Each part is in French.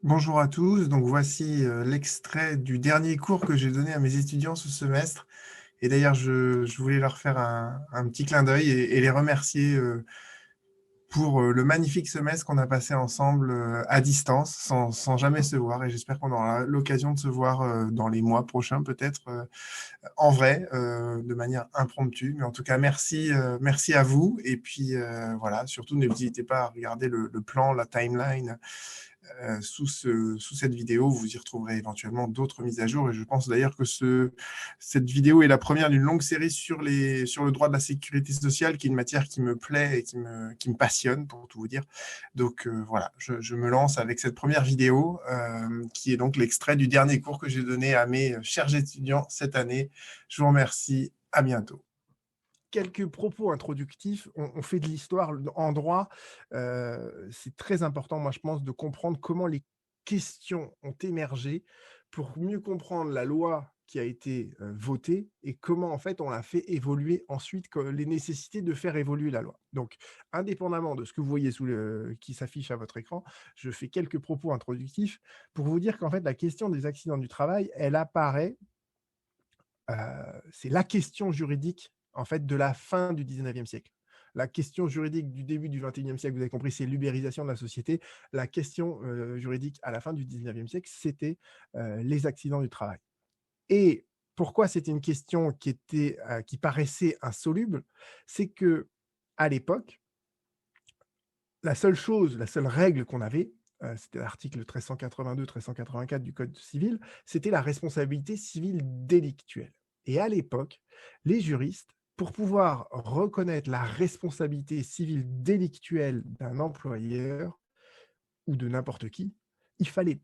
Bonjour à tous, donc voici l'extrait du dernier cours que j'ai donné à mes étudiants ce semestre. Et d'ailleurs, je voulais leur faire un petit clin d'œil et les remercier pour le magnifique semestre qu'on a passé ensemble à distance, sans jamais se voir. Et j'espère qu'on aura l'occasion de se voir dans les mois prochains, peut-être en vrai, de manière impromptue. Mais en tout cas, merci à vous. Et puis voilà, surtout n'hésitez pas à regarder le plan, la timeline sous cette vidéo. Vous y retrouverez éventuellement d'autres mises à jour. Et je pense d'ailleurs que cette vidéo est la première d'une longue série sur le droit de la sécurité sociale, qui est une matière qui me plaît et qui me passionne, pour tout vous dire. Donc voilà, je me lance avec cette première vidéo, qui est donc l'extrait du dernier cours que j'ai donné à mes chers étudiants cette année. Je vous remercie. À bientôt. Quelques propos introductifs. On fait de l'histoire en droit. C'est très important, moi, je pense, de comprendre comment les questions ont émergé pour mieux comprendre la loi qui a été votée et comment, en fait, on l'a fait évoluer ensuite, les nécessités de faire évoluer la loi. Donc, indépendamment de ce que vous voyez qui s'affiche à votre écran, je fais quelques propos introductifs pour vous dire qu'en fait, la question des accidents du travail, elle apparaît, c'est la question juridique en fait de la fin du 19e siècle. La question juridique du début du 21e siècle, vous avez compris, c'est l'ubérisation de la société. La question juridique à la fin du 19e siècle, c'était les accidents du travail. Et pourquoi c'était une question qui paraissait insoluble? C'est que à l'époque, la seule règle qu'on avait, c'était l'article 1382-1384 du Code civil, c'était la responsabilité civile délictuelle. Et à l'époque, les juristes, pour pouvoir reconnaître la responsabilité civile délictuelle d'un employeur ou de n'importe qui, il fallait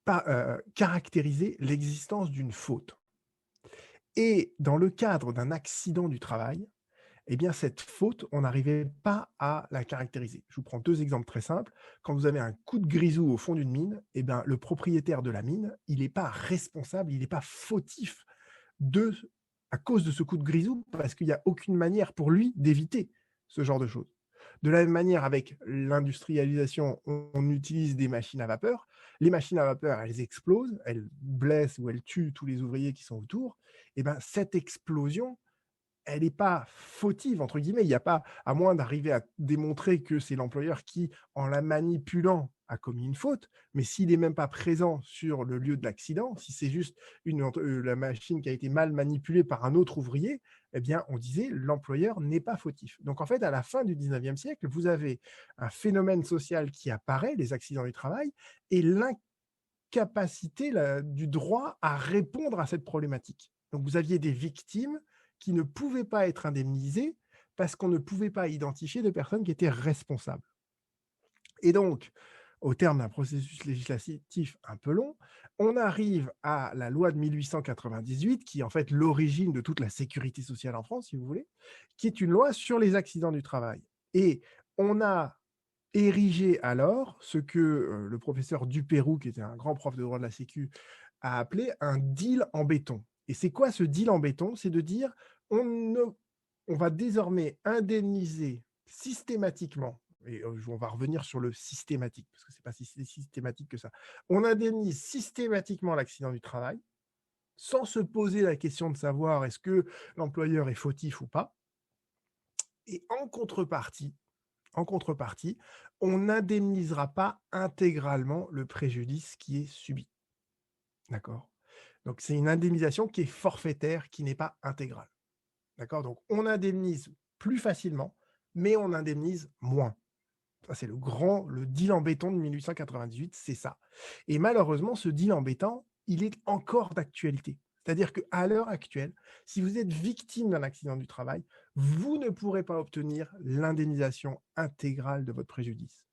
pas, caractériser l'existence d'une faute. Et dans le cadre d'un accident du travail, eh bien, cette faute, on n'arrivait pas à la caractériser. Je vous prends deux exemples très simples. Quand vous avez un coup de grisou au fond d'une mine, eh bien, le propriétaire de la mine, il n'est pas responsable, il n'est pas fautif de, à cause de ce coup de grisou, parce qu'il n'y a aucune manière pour lui d'éviter ce genre de choses. De la même manière, avec l'industrialisation, on utilise des machines à vapeur. Les machines à vapeur, elles explosent, elles blessent ou elles tuent tous les ouvriers qui sont autour. Et ben, cette explosion, elle n'est pas fautive, entre guillemets. Il n'y a pas, à moins d'arriver à démontrer que c'est l'employeur qui, en la manipulant, a commis une faute, mais s'il n'est même pas présent sur le lieu de l'accident, si c'est juste la machine qui a été mal manipulée par un autre ouvrier, eh bien, on disait l'employeur n'est pas fautif. Donc, en fait, à la fin du 19e siècle, vous avez un phénomène social qui apparaît, les accidents du travail, et l'incapacité du droit à répondre à cette problématique. Donc, vous aviez des victimes qui ne pouvaient pas être indemnisées parce qu'on ne pouvait pas identifier de personnes qui étaient responsables. Et donc, au terme d'un processus législatif un peu long, on arrive à la loi de 1898, qui est en fait l'origine de toute la sécurité sociale en France, si vous voulez, qui est une loi sur les accidents du travail. Et on a érigé alors ce que le professeur Dupéroux, qui était un grand prof de droit de la Sécu, a appelé un deal en béton. Et c'est quoi ce deal en béton? C'est de dire on, ne, on va désormais indemniser systématiquement, et on va revenir sur le systématique, parce que ce n'est pas si systématique que ça, on indemnise systématiquement l'accident du travail, sans se poser la question de savoir est-ce que l'employeur est fautif ou pas. Et en contrepartie, on n'indemnisera pas intégralement le préjudice qui est subi. D'accord? Donc, c'est une indemnisation qui est forfaitaire, qui n'est pas intégrale. D'accord? Donc, on indemnise plus facilement, mais on indemnise moins. Ça, c'est le deal en béton de 1898, c'est ça. Et malheureusement, ce deal en béton, il est encore d'actualité. C'est-à-dire qu'à l'heure actuelle, si vous êtes victime d'un accident du travail, vous ne pourrez pas obtenir l'indemnisation intégrale de votre préjudice.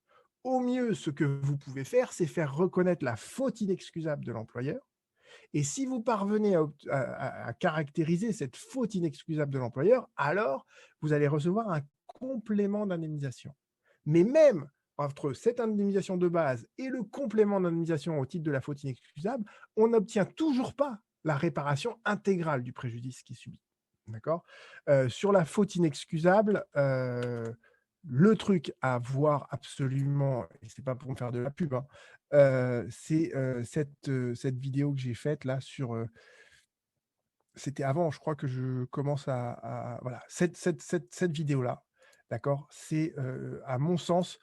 Au mieux, ce que vous pouvez faire, c'est faire reconnaître la faute inexcusable de l'employeur. Et si vous parvenez à caractériser cette faute inexcusable de l'employeur, alors vous allez recevoir un complément d'indemnisation. Mais même entre cette indemnisation de base et le complément d'indemnisation au titre de la faute inexcusable, on n'obtient toujours pas la réparation intégrale du préjudice qui est subi. D'accord. Sur la faute inexcusable, le truc à voir absolument, et c'est pas pour me faire de la pub, hein, c'est cette vidéo que j'ai faite là sur. C'était avant, je crois que je commence voilà, cette vidéo-là, d'accord? C'est, à mon sens,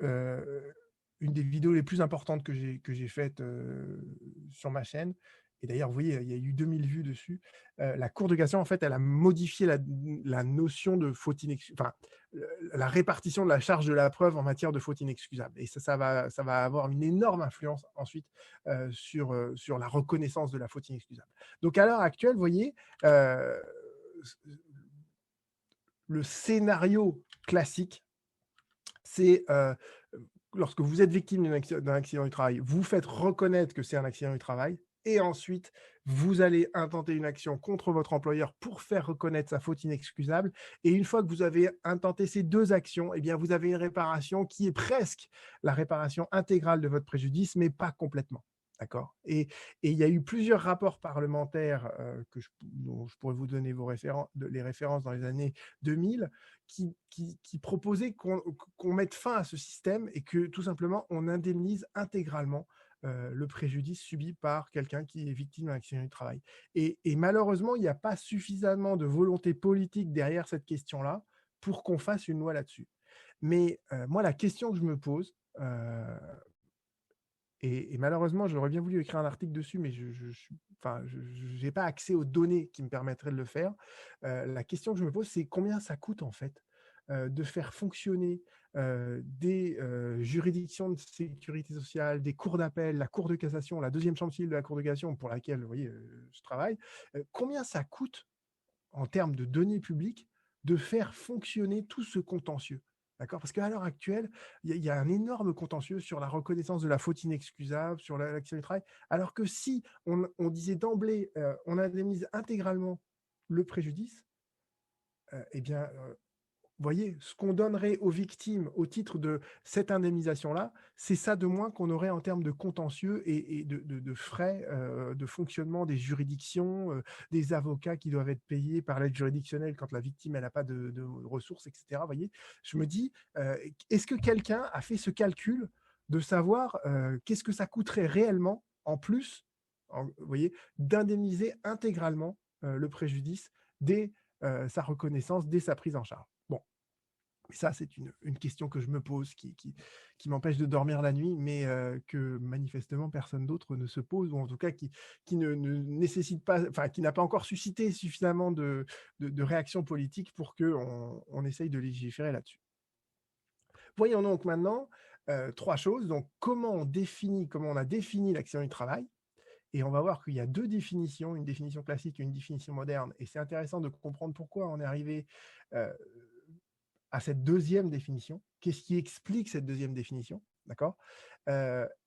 heu, une des vidéos les plus importantes que j'ai faites, sur ma chaîne. Et d'ailleurs, vous voyez, il y a eu 2000 vues dessus. La Cour de cassation, en fait, elle a modifié la notion de faute inexcusable, enfin, la répartition de la charge de la preuve en matière de faute inexcusable, et ça va avoir une énorme influence ensuite, sur la reconnaissance de la faute inexcusable. Donc à l'heure actuelle, vous voyez, heu, le scénario classique, c'est, lorsque vous êtes victime d'un accident du travail, vous faites reconnaître que c'est un accident du travail, et ensuite, vous allez intenter une action contre votre employeur pour faire reconnaître sa faute inexcusable. Et une fois que vous avez intenté ces 2 actions, eh bien, vous avez une réparation qui est presque la réparation intégrale de votre préjudice, mais pas complètement. D'accord? Et il y a eu plusieurs rapports parlementaires, dont je pourrais vous donner les références dans les années 2000, qui proposait qu'on mette fin à ce système et que tout simplement on indemnise intégralement le préjudice subi par quelqu'un qui est victime d'un accident du travail. Et malheureusement, il n'y a pas suffisamment de volonté politique derrière cette question-là pour qu'on fasse une loi là-dessus. Mais moi, la question que je me pose, et malheureusement, j'aurais bien voulu écrire un article dessus, mais enfin, je n'ai pas accès aux données qui me permettraient de le faire. La question que je me pose, c'est combien ça coûte en fait de faire fonctionner des juridictions de sécurité sociale, des cours d'appel, la Cour de cassation, la deuxième chambre civile de la Cour de cassation pour laquelle, vous voyez, je travaille. Combien ça coûte en termes de données publiques, de faire fonctionner tout ce contentieux. D'accord? Parce qu'à l'heure actuelle, il y a un énorme contentieux sur la reconnaissance de la faute inexcusable, sur l'accident du travail, alors que si on disait d'emblée, on indemnise intégralement le préjudice, eh bien, vous voyez, ce qu'on donnerait aux victimes au titre de cette indemnisation-là, c'est ça de moins qu'on aurait en termes de contentieux et de frais de fonctionnement des juridictions, des avocats qui doivent être payés par l'aide juridictionnelle quand la victime elle n'a pas de ressources, etc. Vous voyez, je me dis, est-ce que quelqu'un a fait ce calcul de savoir qu'est-ce que ça coûterait réellement en plus, vous voyez, d'indemniser intégralement le préjudice dès sa reconnaissance, dès sa prise en charge. Bon, et ça, c'est une question que je me pose, qui m'empêche de dormir la nuit, mais que manifestement personne d'autre ne se pose, ou en tout cas qui ne nécessite pas, enfin, qui n'a pas encore suscité suffisamment de réactions politiques pour qu'on essaye de légiférer là-dessus. Voyons donc maintenant 3 choses. Donc, comment on a défini l'accident du travail. Et on va voir qu'il y a 2 définitions, une définition classique et une définition moderne. Et c'est intéressant de comprendre pourquoi on est arrivé à cette deuxième définition. Qu'est-ce qui explique cette deuxième définition? D'accord?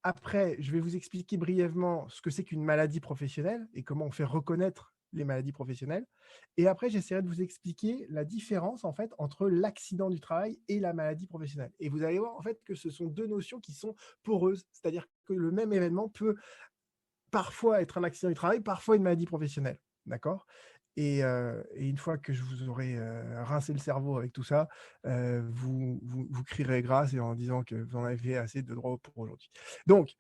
Après, je vais vous expliquer brièvement ce que c'est qu'une maladie professionnelle et comment on fait reconnaître les maladies professionnelles. Et après, j'essaierai de vous expliquer la différence en fait entre l'accident du travail et la maladie professionnelle. Et vous allez voir en fait que ce sont 2 notions qui sont poreuses, c'est-à-dire que le même événement peut parfois être un accident du travail, parfois une maladie professionnelle. D'accord? Et une fois que je vous aurai rincé le cerveau avec tout ça, vous crierez grâce et en disant que vous en avez fait assez de droit pour aujourd'hui. Donc,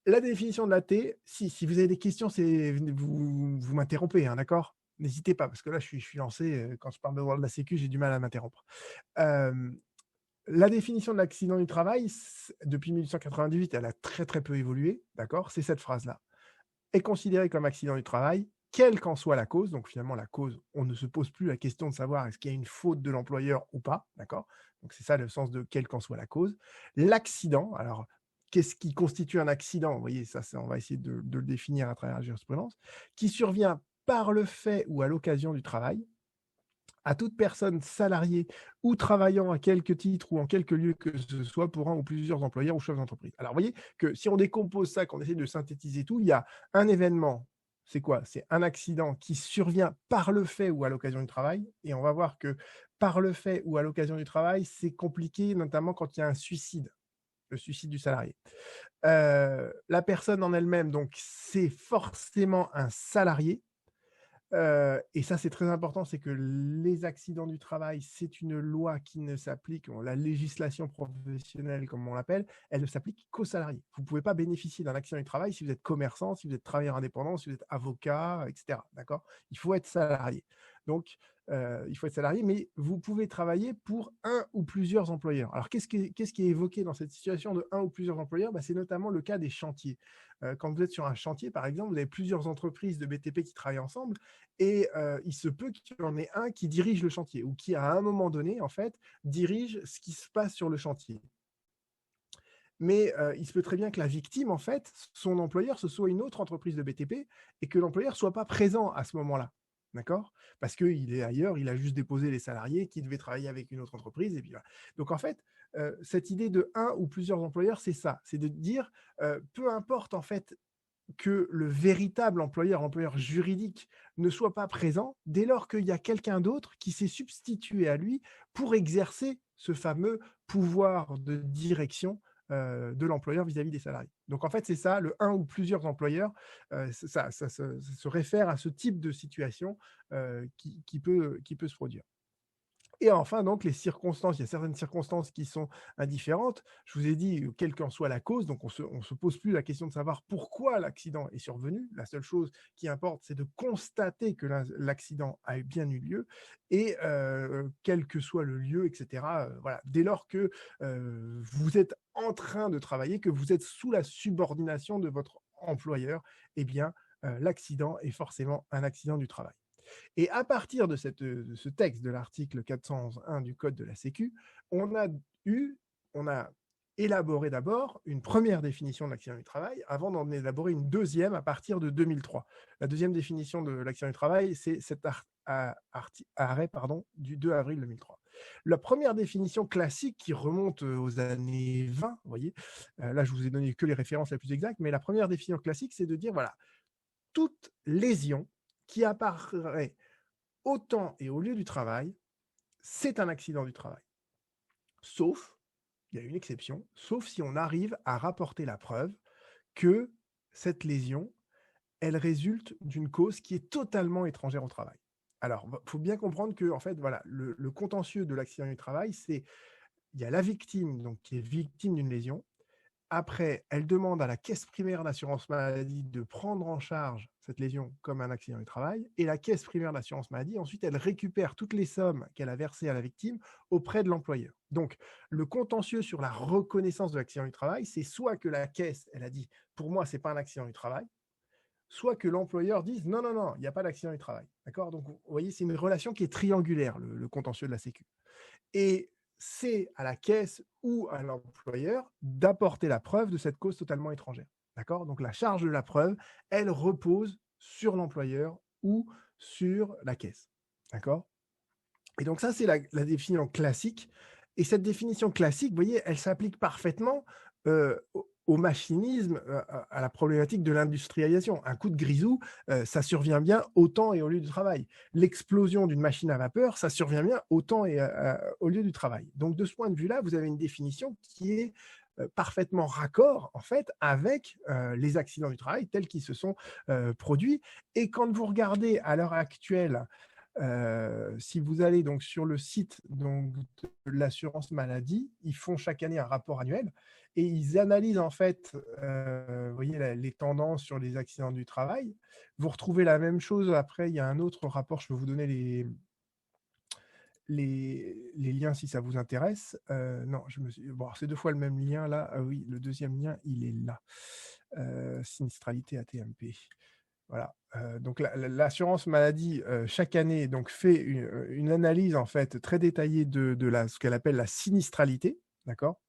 la définition de la T, si vous avez des questions, vous m'interrompez, hein, d'accord? N'hésitez pas, parce que là, je suis lancé. Quand je parle de droit de la Sécu, j'ai du mal à m'interrompre. La définition de l'accident du travail, depuis 1898, elle a très très peu évolué, d'accord? C'est cette phrase-là. Est considéré comme accident du travail, quelle qu'en soit la cause. Donc finalement, la cause, on ne se pose plus la question de savoir est-ce qu'il y a une faute de l'employeur ou pas, d'accord? Donc c'est ça le sens de quelle qu'en soit la cause. L'accident, alors qu'est-ce qui constitue un accident? Vous voyez, ça on va essayer de le définir à travers la jurisprudence, qui survient par le fait ou à l'occasion du travail, à toute personne salariée ou travaillant à quelque titre ou en quelque lieu que ce soit pour un ou plusieurs employeurs ou chefs d'entreprise. Alors, vous voyez que si on décompose ça, qu'on essaie de synthétiser tout, il y a un événement, c'est quoi? C'est un accident qui survient par le fait ou à l'occasion du travail. Et on va voir que par le fait ou à l'occasion du travail, c'est compliqué, notamment quand il y a un suicide, le suicide du salarié. La personne en elle-même, donc, c'est forcément un salarié. Et ça, c'est très important, c'est que les accidents du travail, c'est une loi qui ne s'applique, la législation professionnelle, comme on l'appelle, elle ne s'applique qu'aux salariés. Vous ne pouvez pas bénéficier d'un accident du travail si vous êtes commerçant, si vous êtes travailleur indépendant, si vous êtes avocat, etc. D'accord? Il faut être salarié. Donc, il faut être salarié, mais vous pouvez travailler pour un ou plusieurs employeurs. Alors, qu'est-ce qui est évoqué dans cette situation de un ou plusieurs employeurs? C'est notamment le cas des chantiers. Quand vous êtes sur un chantier, par exemple, vous avez plusieurs entreprises de BTP qui travaillent ensemble et il se peut qu'il y en ait un qui dirige le chantier ou qui, à un moment donné, en fait, dirige ce qui se passe sur le chantier. Mais il se peut très bien que la victime, en fait, son employeur, ce soit une autre entreprise de BTP et que l'employeur ne soit pas présent à ce moment-là. D'accord? Parce qu'il est ailleurs, il a juste déposé les salariés qui devaient travailler avec une autre entreprise. Et puis voilà. Donc en fait, cette idée de un ou plusieurs employeurs, c'est ça. C'est de dire, peu importe en fait que le véritable employeur juridique ne soit pas présent, dès lors qu'il y a quelqu'un d'autre qui s'est substitué à lui pour exercer ce fameux pouvoir de direction de l'employeur vis-à-vis des salariés. Donc en fait, c'est ça, le un ou plusieurs employeurs, ça se réfère à ce type de situation qui peut se produire. Et enfin, donc, les circonstances, il y a certaines circonstances qui sont indifférentes. Je vous ai dit, quelle qu'en soit la cause, donc on se pose plus la question de savoir pourquoi l'accident est survenu. La seule chose qui importe, c'est de constater que l'accident a bien eu lieu et quel que soit le lieu, etc. Voilà. Dès lors que vous êtes en train de travailler, que vous êtes sous la subordination de votre employeur, eh bien, l'accident est forcément un accident du travail. Et à partir de ce texte de l'article 401 du Code de la Sécu, on a élaboré d'abord une première définition de l'accident du travail avant d'en élaborer une deuxième à partir de 2003. La deuxième définition de l'accident du travail, c'est cet arrêt du 2 avril 2003. La première définition classique qui remonte aux années 20, vous voyez, là je vous ai donné que les références les plus exactes, mais la première définition classique, c'est de dire, voilà, toute lésion qui apparaît au temps et au lieu du travail, c'est un accident du travail. Sauf, il y a une exception, sauf si on arrive à rapporter la preuve que cette lésion, elle résulte d'une cause qui est totalement étrangère au travail. Alors, il faut bien comprendre que, en fait, voilà, le contentieux de l'accident du travail, c'est il y a la victime, donc qui est victime d'une lésion. Après, elle demande à la caisse primaire d'assurance maladie de prendre en charge cette lésion comme un accident du travail. Et la caisse primaire d'assurance maladie, ensuite, elle récupère toutes les sommes qu'elle a versées à la victime auprès de l'employeur. Donc, le contentieux sur la reconnaissance de l'accident du travail, c'est soit que la caisse, elle a dit, pour moi, ce n'est pas un accident du travail, soit que l'employeur dise, non, non, non, il n'y a pas d'accident du travail. D'accord? Donc, vous voyez, c'est une relation qui est triangulaire, le contentieux de la Sécu. Et c'est à la caisse ou à l'employeur d'apporter la preuve de cette cause totalement étrangère. D'accord? Donc la charge de la preuve, elle repose sur l'employeur ou sur la caisse. D'accord? Et donc ça, c'est la définition classique. Et cette définition classique, vous voyez, elle s'applique parfaitement au machinisme, à la problématique de l'industrialisation. Un coup de grisou, ça survient bien au temps et au lieu du travail. L'explosion d'une machine à vapeur, ça survient bien au temps et au lieu du travail. Donc de ce point de vue-là, vous avez une définition qui est parfaitement raccord en fait avec les accidents du travail tels qu'ils se sont produits. Et quand vous regardez à l'heure actuelle, si vous allez donc sur le site donc, de l'assurance maladie, ils font chaque année un rapport annuel et ils analysent en fait vous voyez, les tendances sur les accidents du travail. Vous retrouvez la même chose après, il y a un autre rapport, je peux vous donner les liens si ça vous intéresse. Non, bon, c'est deux fois le même lien là. Ah oui, le deuxième lien, il est là. Sinistralité ATMP. Voilà. Donc l'assurance maladie chaque année donc fait une analyse en fait très détaillée de ce qu'elle appelle la sinistralité, d'accord,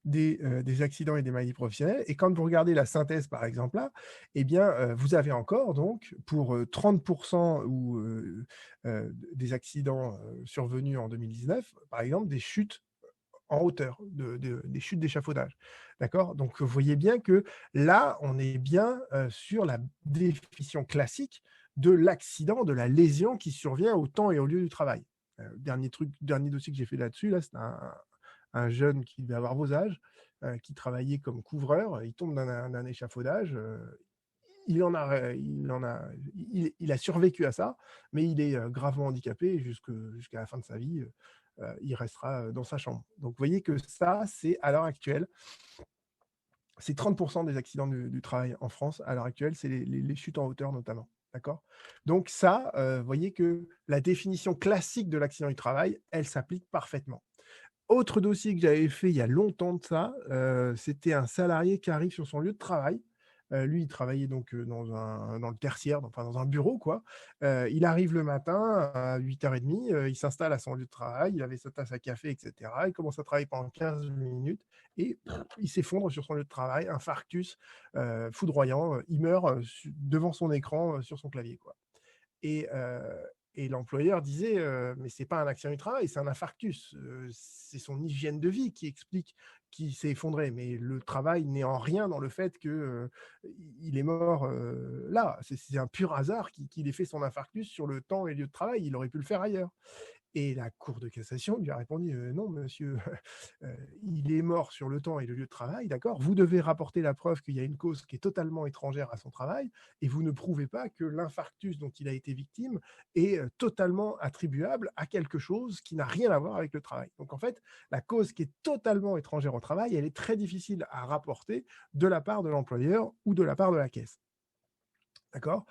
des accidents et des maladies professionnelles. Et quand vous regardez la synthèse par exemple là, eh bien vous avez encore donc pour 30% ou des accidents survenus en 2019, par exemple des chutes en hauteur, des chutes d'échafaudage. D'accord? Donc, vous voyez bien que là, on est bien sur la définition classique de l'accident, de la lésion qui survient au temps et au lieu du travail. Dernier dossier que j'ai fait là-dessus, là, c'est un jeune qui devait avoir vos âges, qui travaillait comme couvreur. Il tombe d'un échafaudage. il a survécu à ça, mais il est gravement handicapé jusqu'à la fin de sa vie. Il restera dans sa chambre. Donc, vous voyez que ça, c'est à l'heure actuelle, c'est 30% des accidents du travail en France à l'heure actuelle, c'est les chutes en hauteur notamment. D'accord? Donc ça, vous voyez que la définition classique de l'accident du travail, elle s'applique parfaitement. Autre dossier que j'avais fait il y a longtemps de ça, c'était un salarié qui arrive sur son lieu de travail. Lui, il travaillait donc dans le tertiaire, enfin dans un bureau, quoi. Il arrive le matin à 8h30, il s'installe à son lieu de travail, il avait sa tasse à café, etc. Il commence à travailler pendant 15 minutes et il s'effondre sur son lieu de travail, infarctus foudroyant, il meurt devant son écran sur son clavier, quoi. Et, et l'employeur disait mais c'est pas un accident du travail, c'est un infarctus. C'est son hygiène de vie qui explique qu'il s'est effondré. Mais le travail n'est en rien dans le fait qu'il est mort là. C'est un pur hasard qu'il ait fait son infarctus sur le temps et lieu de travail. Il aurait pu le faire ailleurs. Et la Cour de cassation lui a répondu non, monsieur, il est mort sur le temps et le lieu de travail, d'accord. Vous devez rapporter la preuve qu'il y a une cause qui est totalement étrangère à son travail et vous ne prouvez pas que l'infarctus dont il a été victime est totalement attribuable à quelque chose qui n'a rien à voir avec le travail. Donc en fait, la cause qui est totalement étrangère au travail, elle est très difficile à rapporter de la part de l'employeur ou de la part de la caisse. D'accord.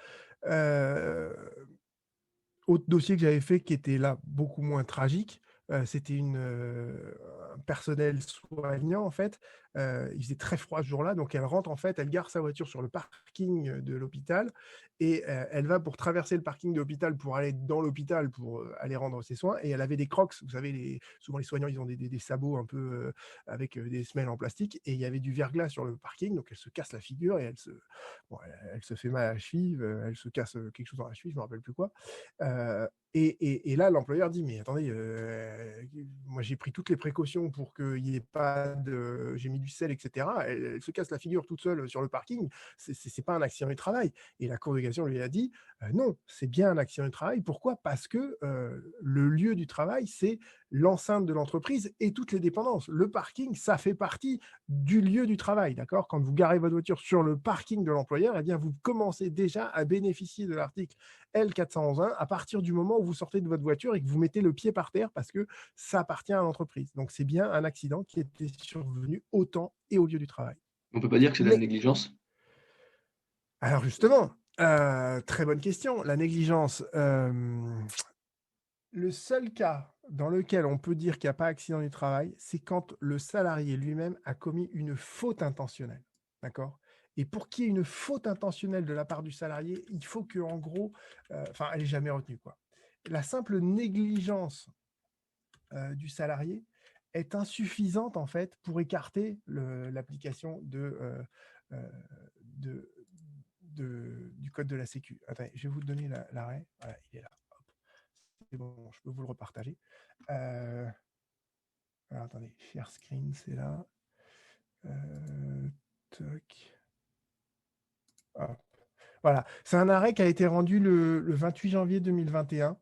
Autre dossier que j'avais fait qui était là beaucoup moins tragique, c'était un personnel soignant en fait. Il faisait très froid ce jour-là, donc elle rentre en fait, elle gare sa voiture sur le parking de l'hôpital et elle va pour traverser le parking de l'hôpital pour aller dans l'hôpital pour aller rendre ses soins. Et elle avait des Crocs, vous savez, souvent les soignants ils ont des sabots un peu avec des semelles en plastique et il y avait du verglas sur le parking, donc elle se casse la figure et elle se fait mal à la cheville, elle se casse quelque chose dans la cheville, je me rappelle plus quoi. Et là, l'employeur dit, mais attendez, moi j'ai pris toutes les précautions pour qu'il n'y ait pas de... J'ai mis du sel, etc. Elle se casse la figure toute seule sur le parking. C'est pas un accident du travail. Et la Cour de cassation lui a dit, non, c'est bien un accident du travail. Pourquoi? Parce que le lieu du travail, c'est l'enceinte de l'entreprise et toutes les dépendances. Le parking, ça fait partie du lieu du travail, d'accord? Quand vous garez votre voiture sur le parking de l'employeur, eh bien, vous commencez déjà à bénéficier de l'article L411-1 à partir du moment où vous sortez de votre voiture et que vous mettez le pied par terre parce que ça appartient à l'entreprise. Donc, c'est bien un accident qui était survenu au temps et au lieu du travail. On peut pas dire que c'est de la Mais, négligence? alors justement, très bonne question. La négligence, le seul cas dans lequel on peut dire qu'il n'y a pas accident du travail, c'est quand le salarié lui-même a commis une faute intentionnelle. D'accord? Et pour qu'il y ait une faute intentionnelle de la part du salarié, il faut que, en gros, elle n'est jamais retenue, quoi. La simple négligence du salarié est insuffisante, en fait, pour écarter l'application du code de la Sécu. Attendez, je vais vous donner l'arrêt. Voilà, il est là. C'est bon, je peux vous le repartager. Alors, attendez, share screen, c'est là. Toc. Hop. Voilà, c'est un arrêt qui a été rendu le 28 janvier 2021,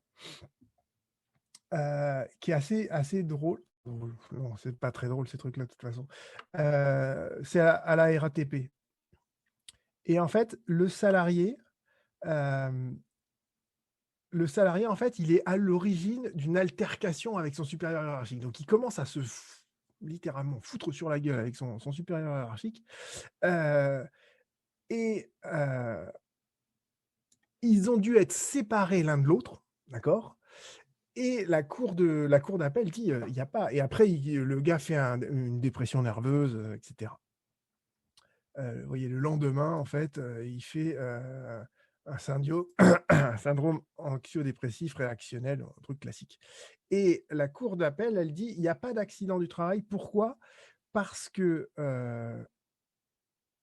qui est assez drôle. Non, c'est pas très drôle ces trucs-là de toute façon. C'est à la RATP. Et en fait, le salarié, en fait, il est à l'origine d'une altercation avec son supérieur hiérarchique. Donc, il commence à littéralement foutre sur la gueule avec son supérieur hiérarchique. Ils ont dû être séparés l'un de l'autre, d'accord? Et la cour d'appel dit il n'y a pas. Et après, le gars fait une dépression nerveuse, etc. Vous voyez, le lendemain, en fait, il fait un syndrome anxio-dépressif réactionnel, un truc classique. Et la cour d'appel, elle dit il n'y a pas d'accident du travail. Pourquoi? Parce que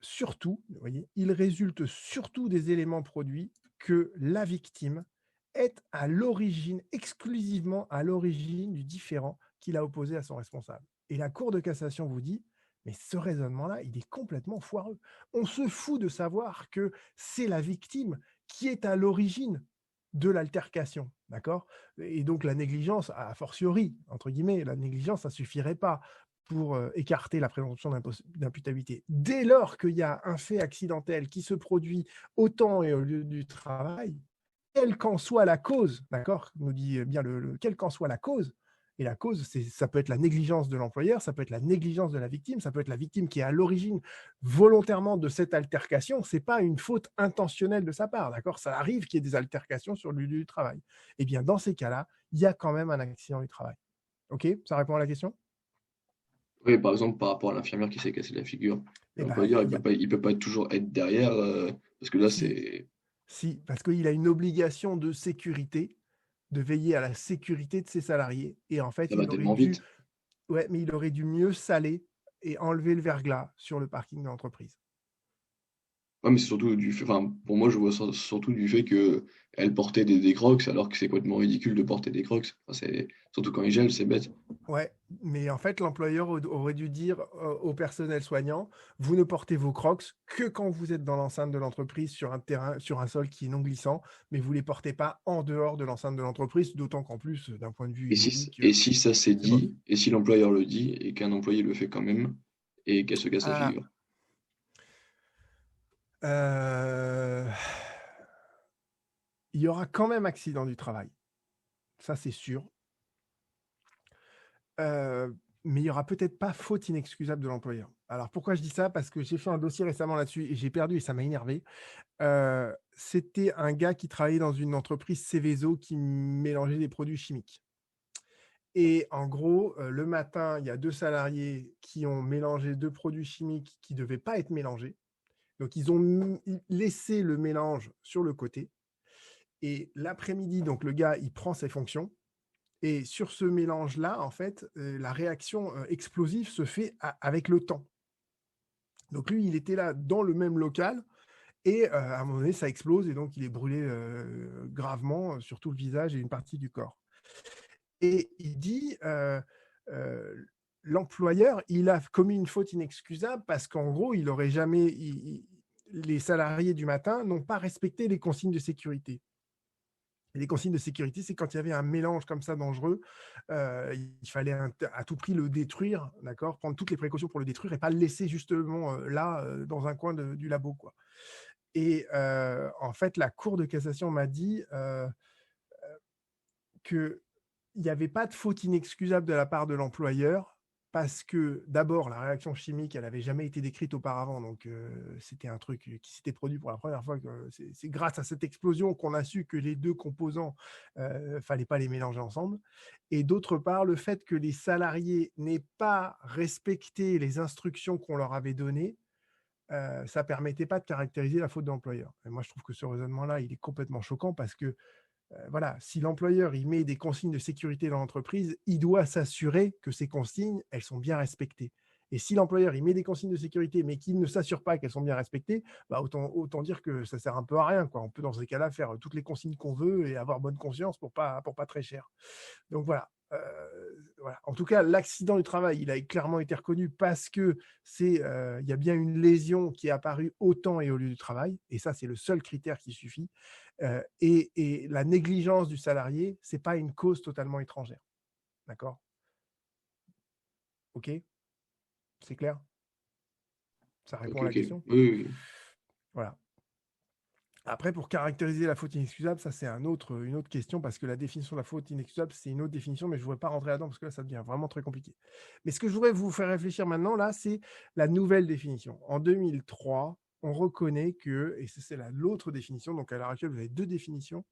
surtout, vous voyez, il résulte surtout des éléments produits que la victime est à l'origine, exclusivement à l'origine du différend qu'il a opposé à son responsable. Et la Cour de cassation vous dit, mais ce raisonnement-là, il est complètement foireux. On se fout de savoir que c'est la victime qui est à l'origine de l'altercation, d'accord? Et donc la négligence, a fortiori, entre guillemets, la négligence, ça ne suffirait pas pour écarter la présomption d'imputabilité. Dès lors qu'il y a un fait accidentel qui se produit au temps et au lieu du travail, quelle qu'en soit la cause, d'accord, nous dit bien quelle qu'en soit la cause, et la cause, ça peut être la négligence de l'employeur, ça peut être la négligence de la victime, ça peut être la victime qui est à l'origine volontairement de cette altercation, c'est pas une faute intentionnelle de sa part, d'accord, ça arrive qu'il y ait des altercations sur le lieu du travail. Eh bien, dans ces cas-là, il y a quand même un accident du travail. OK, ça répond à la question? Oui, par exemple, par rapport à l'infirmière qui s'est cassé la figure, Eh ben, l'employeur, il peut pas toujours être derrière, parce que là, si, c'est si, parce qu'il a une obligation de sécurité, de veiller à la sécurité de ses salariés. Et en fait, ça va tellement vite. ouais, mais il aurait dû mieux saler et enlever le verglas sur le parking de l'entreprise. Ouais, mais c'est surtout du fait, enfin, pour moi, je vois ça surtout du fait que elle portait des Crocs, alors que c'est complètement ridicule de porter des Crocs. Enfin, c'est, surtout quand il gèle, c'est bête. Ouais, mais en fait, l'employeur aurait dû dire au personnel soignant, vous ne portez vos Crocs que quand vous êtes dans l'enceinte de l'entreprise sur un terrain, sur un sol qui est non glissant, mais vous ne les portez pas en dehors de l'enceinte de l'entreprise, d'autant qu'en plus, d'un point de vue hygiénique, Et si ça c'est c'est mauvais. dit, et si l'employeur le dit, et qu'un employé le fait quand même, et qu'elle se casse la Ah, figure. euh, il y aura quand même accident du travail, ça c'est sûr. Mais il y aura peut-être pas faute inexcusable de l'employeur. Alors pourquoi je dis ça? Parce que j'ai fait un dossier récemment là-dessus et j'ai perdu et ça m'a énervé. C'était un gars qui travaillait dans une entreprise Céveso qui mélangeait des produits chimiques. Et en gros, le matin, il y a 2 salariés qui ont mélangé 2 produits chimiques qui ne devaient pas être mélangés. Donc ils ont laissé le mélange sur le côté et l'après-midi, donc le gars, il prend ses fonctions. Et sur ce mélange-là, en fait, la réaction explosive se fait avec le temps. Donc lui, il était là dans le même local et à un moment donné, ça explose et donc il est brûlé gravement sur tout le visage et une partie du corps. Et il dit, l'employeur, il a commis une faute inexcusable parce qu'en gros, il aurait jamais, les salariés du matin n'ont pas respecté les consignes de sécurité. Et les consignes de sécurité, c'est quand il y avait un mélange comme ça dangereux, il fallait à tout prix le détruire, d'accord, prendre toutes les précautions pour le détruire et pas le laisser justement là, dans un coin du labo, quoi. Et en fait, la Cour de cassation m'a dit qu'il n'y avait pas de faute inexcusable de la part de l'employeur parce que d'abord, la réaction chimique, elle n'avait jamais été décrite auparavant, donc c'était un truc qui s'était produit pour la première fois. C'est grâce à cette explosion qu'on a su que les 2 composants, fallait pas les mélanger ensemble. Et d'autre part, le fait que les salariés n'aient pas respecté les instructions qu'on leur avait données, ça permettait pas de caractériser la faute de l'employeur. Et moi, je trouve que ce raisonnement-là, il est complètement choquant parce que voilà, si l'employeur il met des consignes de sécurité dans l'entreprise, il doit s'assurer que ces consignes, elles sont bien respectées. Et si l'employeur il met des consignes de sécurité, mais qu'il ne s'assure pas qu'elles sont bien respectées, bah autant dire que ça sert un peu à rien, quoi. On peut dans ces cas-là faire toutes les consignes qu'on veut et avoir bonne conscience pour pas très cher. Donc voilà. Voilà. En tout cas, l'accident du travail, il a clairement été reconnu parce que il y a bien une lésion qui est apparue au temps et au lieu du travail, et ça, c'est le seul critère qui suffit. Et la négligence du salarié, c'est pas une cause totalement étrangère. D'accord? OK? C'est clair? Ça Ok, répond à la ok. question? Oui, oui, oui. Voilà. Après, pour caractériser la faute inexcusable, ça c'est une autre question parce que la définition de la faute inexcusable, c'est une autre définition, mais je ne voudrais pas rentrer là-dedans parce que là, ça devient vraiment très compliqué. Mais ce que je voudrais vous faire réfléchir maintenant, là, c'est la nouvelle définition. En 2003, on reconnaît que, et c'est l'autre définition, donc à l'heure actuelle, vous avez 2 définitions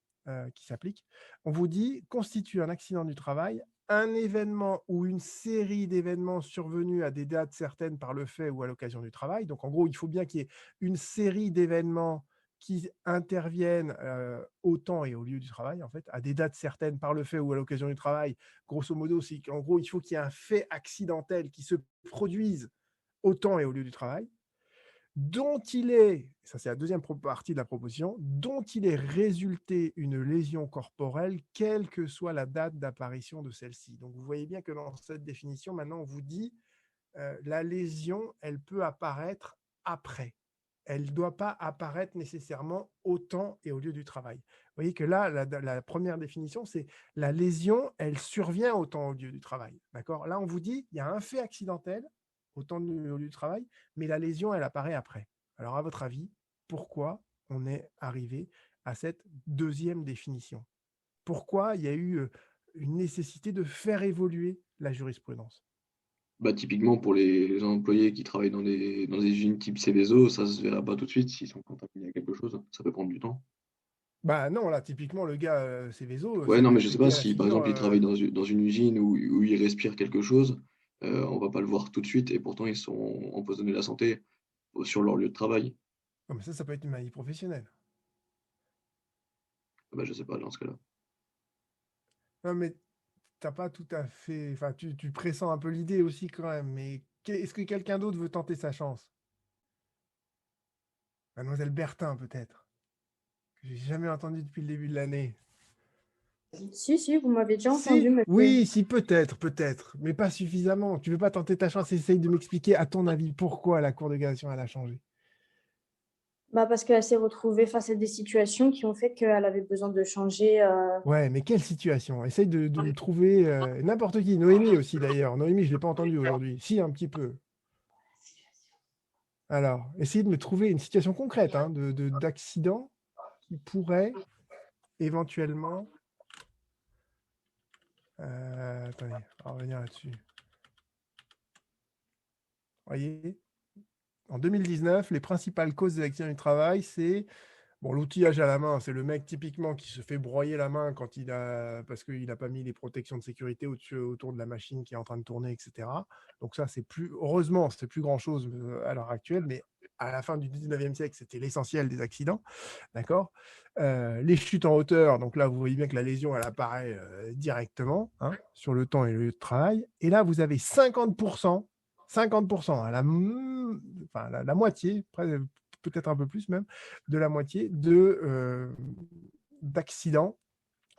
qui s'appliquent. On vous dit, constitue un accident du travail un événement ou une série d'événements survenus à des dates certaines par le fait ou à l'occasion du travail. Donc en gros, il faut bien qu'il y ait une série d'événements qui interviennent au temps et au lieu du travail, en fait, à des dates certaines par le fait ou à l'occasion du travail. Grosso modo, c'est qu'en gros, il faut qu'il y ait un fait accidentel qui se produise au temps et au lieu du travail, dont il est, ça c'est la deuxième partie de la proposition, dont il est résulté une lésion corporelle, quelle que soit la date d'apparition de celle-ci. Donc vous voyez bien que dans cette définition, maintenant, on vous dit la lésion, elle peut apparaître après. elle ne doit pas apparaître nécessairement au temps et au lieu du travail. Vous voyez que là, la première définition, c'est la lésion, elle survient au temps et au lieu du travail. D'accord ? Là, on vous dit, il y a un fait accidentel au temps et au lieu du travail, mais la lésion, elle apparaît après. Alors, à votre avis, pourquoi on est arrivé à cette deuxième définition ? Pourquoi il y a eu une nécessité de faire évoluer la jurisprudence ? Bah, typiquement, pour les employés qui travaillent dans des usines type Céveso, ça se verra pas tout de suite s'ils sont contaminés à quelque chose. Ça peut prendre du temps. Bah non, là, typiquement, le gars, Céveso, Ouais, ça non, lui mais a je sais pas pété à la si, par figure. exemple, il travaille dans une usine où il respire quelque chose, on va pas le voir tout de suite et pourtant ils sont empoisonnés de la santé sur leur lieu de travail. Non, mais ça peut être une maladie professionnelle. Bah, je sais pas dans ce cas-là. Non, mais t'as pas tout à fait. Enfin, tu pressens un peu l'idée aussi quand même. Mais est-ce que quelqu'un d'autre veut tenter sa chance? Mademoiselle Bertin, peut-être. Que j'ai jamais entendu depuis le début de l'année. Si, vous m'avez déjà entendu, Si, monsieur. oui, si, peut-être, mais pas suffisamment. Tu veux pas tenter ta chance? Essaye de m'expliquer, à ton avis, pourquoi la Cour de cassation elle a changé. Bah, parce qu'elle s'est retrouvée face à des situations qui ont fait qu'elle avait besoin de changer. Ouais, mais quelle situation? Essaye de me trouver n'importe qui. Noémie aussi, d'ailleurs. Noémie, je ne l'ai pas entendue aujourd'hui. Si, un petit peu. Alors, essayez de me trouver une situation concrète hein, d'accident qui pourrait éventuellement. Attendez, on va revenir là-dessus. Voyez, en 2019, les principales causes des accidents du travail, c'est bon, l'outillage à la main, c'est le mec typiquement qui se fait broyer la main parce qu'il n'a pas mis les protections de sécurité autour de la machine qui est en train de tourner, etc. Donc ça, heureusement, c'est plus grand-chose à l'heure actuelle, mais à la fin du 19e siècle, c'était l'essentiel des accidents. D'accord ? Les chutes en hauteur, donc là, vous voyez bien que la lésion, elle apparaît directement hein, sur le temps et le lieu de travail. Et là, vous avez 50%, à la moitié, peut-être un peu plus même, de la moitié d'accidents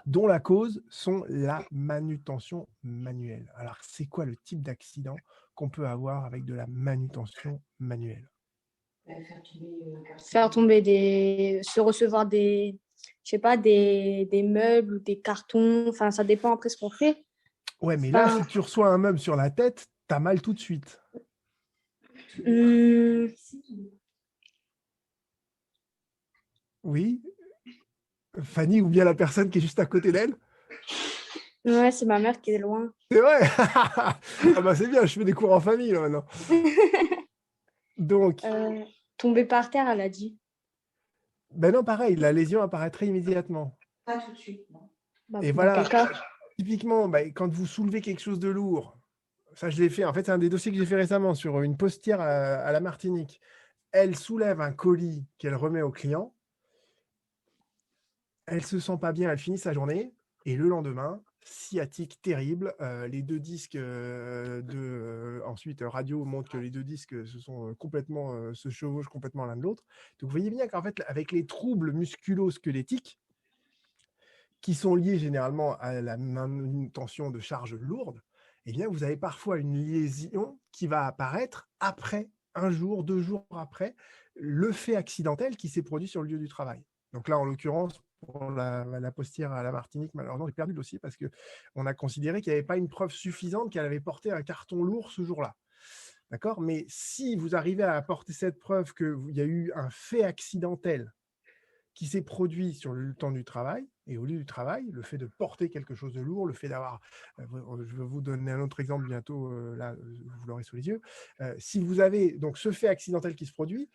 dont la cause sont la manutention manuelle. Alors, c'est quoi le type d'accident qu'on peut avoir avec de la manutention manuelle? Faire tomber se recevoir je sais pas, des meubles ou des cartons. Enfin, ça dépend après ce qu'on fait. Ouais, mais là, si tu reçois un meuble sur la tête, t'as mal tout de suite. Oui. Fanny ou bien la personne qui est juste à côté d'elle? Ouais, c'est ma mère qui est loin. C'est vrai. Ah bah c'est bien, je fais des cours en famille là maintenant. Donc. Tomber par terre, elle a dit. Ben non, pareil, la lésion apparaîtrait immédiatement. Pas tout de suite, non. Bah, Et voilà, typiquement, quand vous soulevez quelque chose de lourd, ça je l'ai fait, en fait c'est un des dossiers que j'ai fait récemment sur une postière à la Martinique. Elle soulève un colis qu'elle remet au client, elle se sent pas bien, elle finit sa journée, et le lendemain, sciatique terrible, les deux disques ensuite radio montrent que les deux disques se chevauchent complètement l'un de l'autre. Donc vous voyez bien qu'en fait, avec les troubles musculo-squelettiques, qui sont liés généralement à la manutention de charges lourdes, eh bien, vous avez parfois une lésion qui va apparaître après, 1 jour, 2 jours après, le fait accidentel qui s'est produit sur le lieu du travail. Donc là, en l'occurrence, pour la postière à la Martinique, malheureusement, j'ai perdu le dossier parce qu'on a considéré qu'il n'y avait pas une preuve suffisante qu'elle avait porté un carton lourd ce jour-là. D'accord ? Mais si vous arrivez à apporter cette preuve qu'il y a eu un fait accidentel qui s'est produit sur le temps du travail et au lieu du travail, le fait de porter quelque chose de lourd, le fait d'avoir, je vais vous donner un autre exemple bientôt, là, vous l'aurez sous les yeux, si vous avez donc ce fait accidentel qui se produit,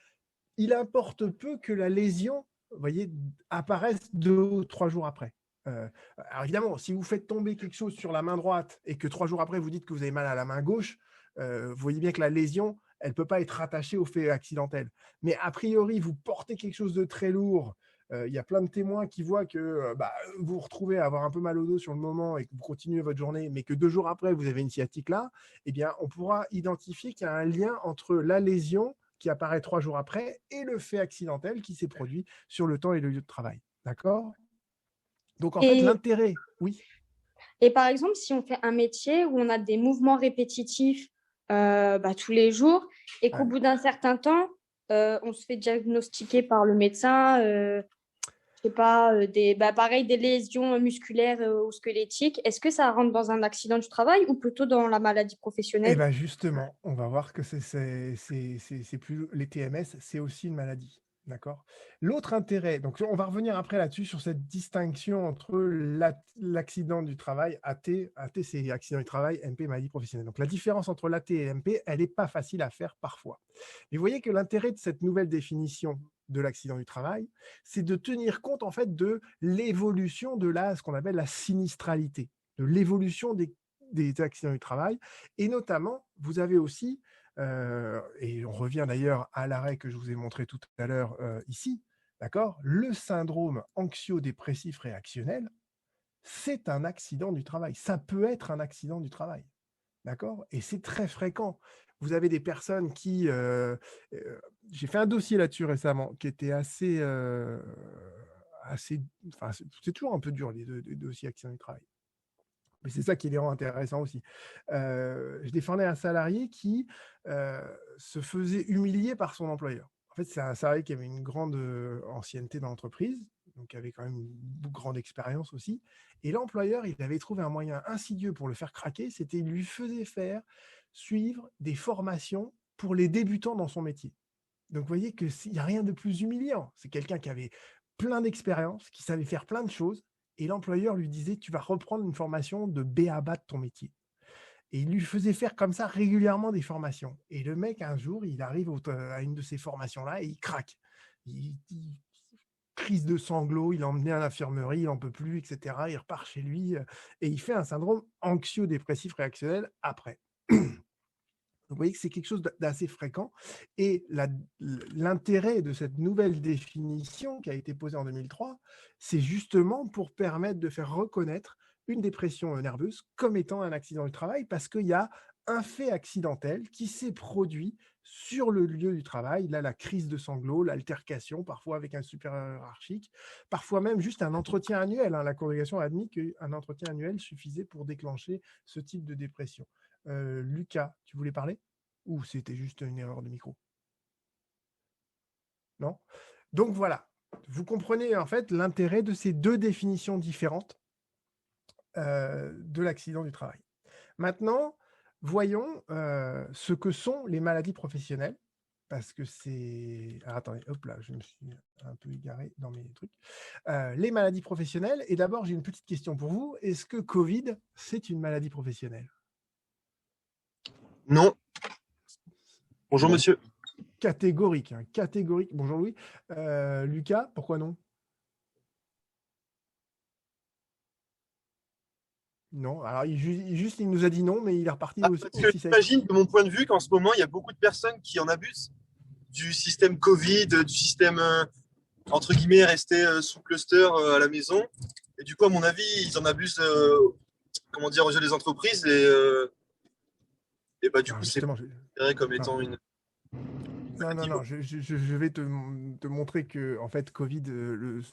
il importe peu que la lésion, vous voyez, apparaisse 2 ou 3 jours après. Alors évidemment, si vous faites tomber quelque chose sur la main droite et que 3 jours après, vous dites que vous avez mal à la main gauche, vous voyez bien que la lésion, elle ne peut pas être rattachée au fait accidentel. Mais a priori, vous portez quelque chose de très lourd, il y a plein de témoins qui voient que vous vous retrouvez à avoir un peu mal au dos sur le moment et que vous continuez votre journée, mais que 2 jours après, vous avez une sciatique là, eh bien, on pourra identifier qu'il y a un lien entre la lésion qui apparaît 3 jours après et le fait accidentel qui s'est produit sur le temps et le lieu de travail. D'accord ? Donc, en fait, l'intérêt, oui. Et par exemple, si on fait un métier où on a des mouvements répétitifs tous les jours et qu'au bout d'un certain temps, on se fait diagnostiquer par le médecin, je sais pas, pareil, des lésions musculaires ou squelettiques. Est-ce que ça rentre dans un accident du travail ou plutôt dans la maladie Eh professionnelle? bien, justement, on va voir que c'est plus les TMS, c'est aussi une maladie. D'accord. L'autre intérêt, donc on va revenir après là-dessus sur cette distinction entre l'accident du travail, AT c'est accident du travail, MP maladie professionnelle. Donc la différence entre l'AT et MP, elle n'est pas facile à faire parfois. Mais vous voyez que l'intérêt de cette nouvelle définition de l'accident du travail, c'est de tenir compte en fait de l'évolution de ce qu'on appelle la sinistralité, de l'évolution des accidents du travail. Et notamment, vous avez aussi, et on revient d'ailleurs à l'arrêt que je vous ai montré tout à l'heure ici, d'accord, le syndrome anxio-dépressif réactionnel, c'est un accident du travail. Ça peut être un accident du travail. D'accord. Et c'est très fréquent. Vous avez des personnes qui... j'ai fait un dossier là-dessus récemment qui était assez... enfin, c'est toujours un peu dur, les dossiers accidents du travail. Mais c'est ça qui les rend intéressants aussi. Je défendais un salarié qui se faisait humilier par son employeur. En fait, c'est un salarié qui avait une grande ancienneté dans l'entreprise, donc qui avait quand même une grande expérience aussi. Et l'employeur, il avait trouvé un moyen insidieux pour le faire craquer, c'était il lui faisait suivre des formations pour les débutants dans son métier. Donc, vous voyez qu'il n'y a rien de plus humiliant. C'est quelqu'un qui avait plein d'expérience, qui savait faire plein de choses, et l'employeur lui disait, tu vas reprendre une formation de B à bas de ton métier. Et il lui faisait faire comme ça régulièrement des formations. Et le mec, un jour, il arrive à une de ces formations-là et il craque. Crise de sanglots, il est emmené à l'infirmerie, il n'en peut plus, etc. Il repart chez lui et il fait un syndrome anxio-dépressif réactionnel après. Vous voyez que c'est quelque chose d'assez fréquent. Et l'intérêt de cette nouvelle définition qui a été posée en 2003, c'est justement pour permettre de faire reconnaître une dépression nerveuse comme étant un accident du travail, parce qu'il y a un fait accidentel qui s'est produit sur le lieu du travail, là la crise de sanglots, l'altercation, parfois avec un supérieur hiérarchique, parfois même juste un entretien annuel. La congrégation a admis qu'un entretien annuel suffisait pour déclencher ce type de dépression. Lucas, tu voulais parler? Ou c'était juste une erreur de micro? Non? Donc voilà, vous comprenez en fait l'intérêt de ces deux définitions différentes de l'accident du travail. Maintenant, voyons ce que sont les maladies professionnelles, parce que c'est... Alors, attendez, hop là, je me suis un peu égaré dans mes trucs. Les maladies professionnelles, et d'abord j'ai une petite question pour vous. Est-ce que Covid, c'est une maladie professionnelle? Non. Bonjour, Non. monsieur. Catégorique, hein, catégorique. Bonjour Louis. Lucas, pourquoi non? Non, alors il nous a dit non, mais il est reparti Parce aussi que sec. j'imagine, de mon point de vue, qu'en ce moment, il y a beaucoup de personnes qui en abusent du système Covid, du système, entre guillemets, resté sous cluster à la maison. Et du coup, à mon avis, ils en abusent, comment dire, aux yeux des entreprises. Et bah, du Non, coup, c'est justement, considéré comme non. étant une. Non, je vais te montrer que en fait Covid,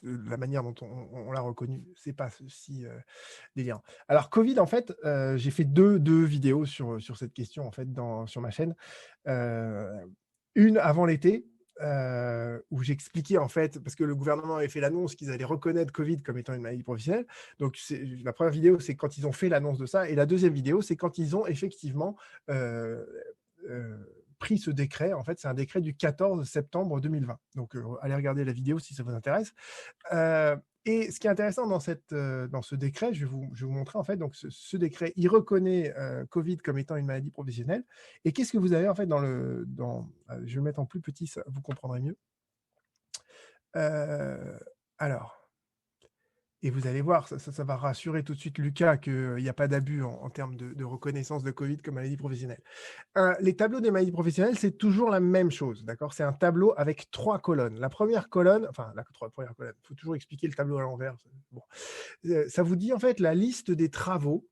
la manière dont on l'a reconnu, c'est pas si délirant. Alors Covid, en fait, j'ai fait deux vidéos sur cette question en fait sur ma chaîne. Une avant l'été, où j'expliquais en fait, parce que le gouvernement avait fait l'annonce qu'ils allaient reconnaître Covid comme étant une maladie professionnelle. Donc la première vidéo, c'est quand ils ont fait l'annonce de ça, et la deuxième vidéo, c'est quand ils ont effectivement pris ce décret. En fait, c'est un décret du 14 septembre 2020. Donc, allez regarder la vidéo si ça vous intéresse. Et ce qui est intéressant dans ce décret, je vais vous montrer en fait. Donc, ce décret, il reconnaît Covid comme étant une maladie professionnelle. Et qu'est-ce que vous avez en fait je vais le mettre en plus petit, ça vous comprendrez mieux. Alors. Et vous allez voir, ça va rassurer tout de suite Lucas qu'il n'y a pas d'abus en termes de reconnaissance de Covid comme maladie professionnelle. Les tableaux des maladies professionnelles, c'est toujours la même chose, d'accord? C'est un tableau avec 3 colonnes. La première colonne, enfin, la première colonne, il faut toujours expliquer le tableau à l'envers. Bon. Ça vous dit en fait la liste des travaux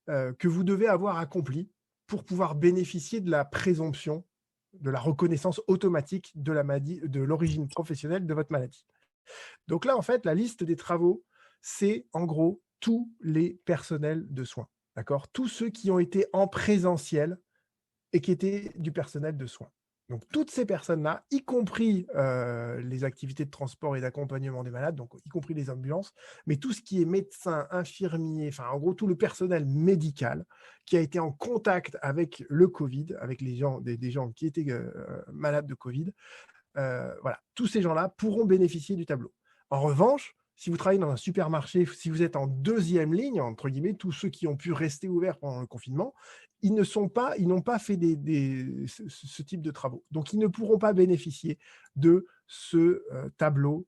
que vous devez avoir accomplis pour pouvoir bénéficier de la présomption, de la reconnaissance automatique de l'origine professionnelle de votre maladie. Donc là, en fait, la liste des travaux, c'est en gros tous les personnels de soins, d'accord? Tous ceux qui ont été en présentiel et qui étaient du personnel de soins. Donc, toutes ces personnes-là, y compris les activités de transport et d'accompagnement des malades, donc y compris les ambulances, mais tout ce qui est médecin, infirmier, enfin, en gros, tout le personnel médical qui a été en contact avec le Covid, avec les gens, des gens qui étaient malades de Covid, voilà, tous ces gens-là pourront bénéficier du tableau. En revanche, si vous travaillez dans un supermarché, si vous êtes en deuxième ligne, entre guillemets, tous ceux qui ont pu rester ouverts pendant le confinement, ils n'ont pas fait ce type de travaux. Donc, ils ne pourront pas bénéficier de ce tableau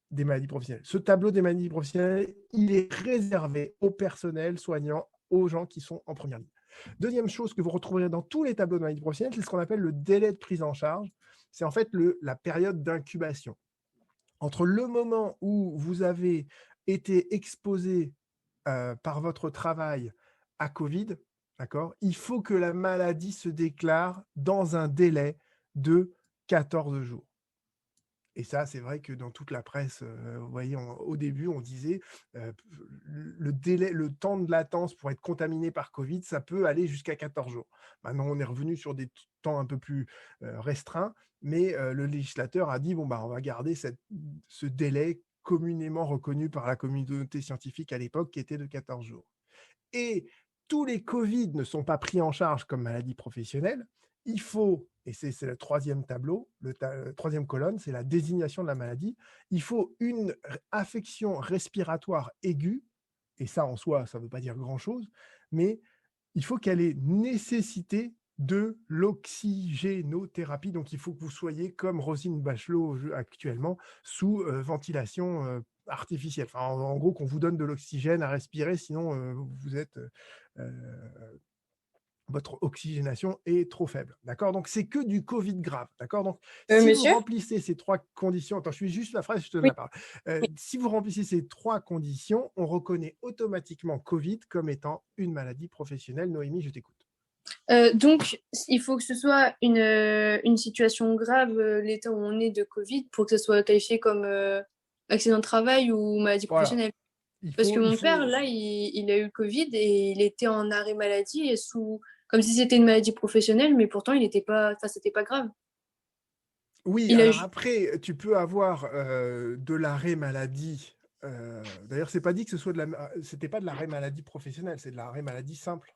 des maladies professionnelles. Ce tableau des maladies professionnelles, il est réservé au personnel soignant, aux gens qui sont en première ligne. Deuxième chose que vous retrouverez dans tous les tableaux de maladies professionnelles, c'est ce qu'on appelle le délai de prise en charge. C'est en fait la période d'incubation. Entre le moment où vous avez été exposé par votre travail à Covid, d'accord, il faut que la maladie se déclare dans un délai de 14 jours. Et ça, c'est vrai que dans toute la presse, vous voyez, au début, on disait le temps de latence pour être contaminé par Covid, ça peut aller jusqu'à 14 jours. Maintenant, on est revenu sur des temps un peu plus restreints, mais le législateur a dit, bon, bah, on va garder ce délai communément reconnu par la communauté scientifique à l'époque, qui était de 14 jours. Et tous les Covid ne sont pas pris en charge comme maladie professionnelle. Il faut, et c'est le troisième tableau, troisième colonne, c'est la désignation de la maladie. Il faut une affection respiratoire aiguë, et ça en soi, ça ne veut pas dire grand-chose, mais il faut qu'elle ait nécessité de l'oxygénothérapie. Donc, il faut que vous soyez comme Roselyne Bachelot actuellement, sous ventilation artificielle. Enfin, en gros, qu'on vous donne de l'oxygène à respirer, sinon vous êtes votre oxygénation est trop faible. D'accord? Donc, c'est que du Covid grave. D'accord? Donc, si vous Monsieur? remplissez ces trois conditions, attends, je suis juste la phrase, je te donne Oui. la parole. Si vous remplissez ces trois conditions, on reconnaît automatiquement Covid comme étant une maladie professionnelle. Noémie, je t'écoute. Donc, il faut que ce soit une situation grave, l'état où on est de Covid, pour que ce soit qualifié comme accident de travail ou maladie Voilà. professionnelle. Parce que mon père, là, il a eu le Covid et il était en arrêt maladie et comme si c'était une maladie professionnelle, mais pourtant, c'était pas grave. Oui, Il a alors ju- après, tu peux avoir de l'arrêt maladie. D'ailleurs, c'est pas dit que c'était pas de l'arrêt maladie professionnelle, c'est de l'arrêt maladie simple.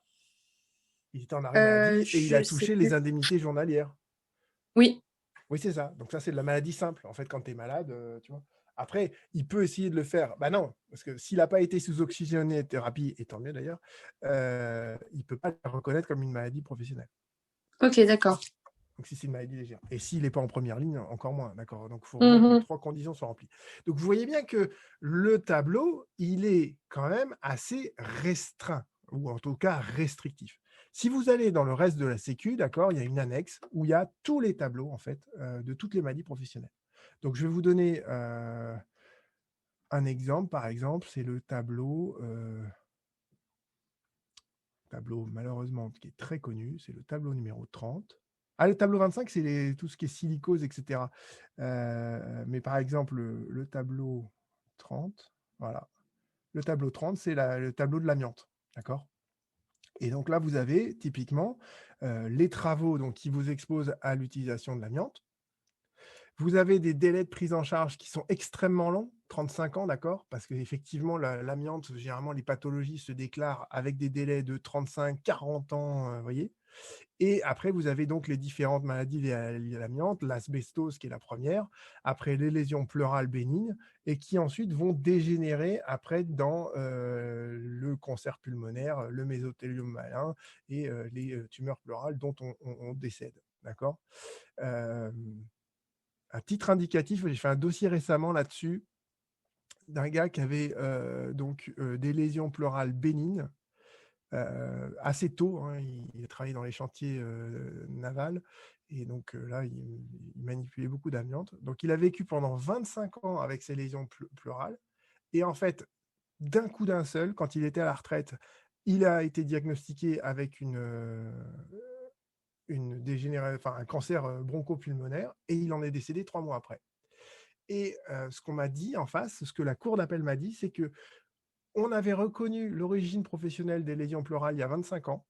Il était en arrêt maladie et il a je sais touché les plus. indemnités journalières. Oui. Oui, c'est ça. Donc ça, c'est de la maladie simple. En fait, quand tu es malade, tu vois. Après, il peut essayer de le faire. Bah non, parce que s'il n'a pas été sous oxygénothérapie, et tant mieux d'ailleurs, il ne peut pas le reconnaître comme une maladie professionnelle. Ok, d'accord. Donc si c'est une maladie légère. Et s'il n'est pas en première ligne, encore moins. D'accord. Donc il faut vraiment que les trois conditions soient remplies. Donc vous voyez bien que le tableau, il est quand même assez restreint, ou en tout cas restrictif. Si vous allez dans le reste de la Sécu, d'accord, il y a une annexe où il y a tous les tableaux en fait de toutes les maladies professionnelles. Donc je vais vous donner un exemple. Par exemple, c'est le tableau malheureusement qui est très connu. C'est le tableau numéro 30. Ah, le tableau 25, c'est tout ce qui est silicose, etc. Mais par exemple, le tableau 30, voilà. Le tableau 30, c'est le tableau de l'amiante, d'accord? Et donc là, vous avez typiquement les travaux donc, qui vous exposent à l'utilisation de l'amiante. Vous avez des délais de prise en charge qui sont extrêmement longs, 35 ans, d'accord? Parce qu'effectivement, l'amiante, généralement, les pathologies se déclarent avec des délais de 35, 40 ans, vous voyez? Et après, vous avez donc les différentes maladies liées à l'amiante, l'asbestose qui est la première, après les lésions pleurales bénignes, et qui ensuite vont dégénérer après dans le cancer pulmonaire, le mésothéliome malin et les tumeurs pleurales dont on décède. D'accord? À titre indicatif, j'ai fait un dossier récemment là-dessus d'un gars qui avait des lésions pleurales bénignes assez tôt. Hein, il a travaillé dans les chantiers navals et donc là, il manipulait beaucoup d'amiante. Donc, il a vécu pendant 25 ans avec ces lésions pleurales. Et en fait, d'un coup d'un seul, quand il était à la retraite, il a été diagnostiqué avec un cancer bronchopulmonaire et il en est décédé 3 mois après. Et ce qu'on m'a dit en face, ce que la cour d'appel m'a dit, c'est que on avait reconnu l'origine professionnelle des lésions pleurales il y a 25 ans,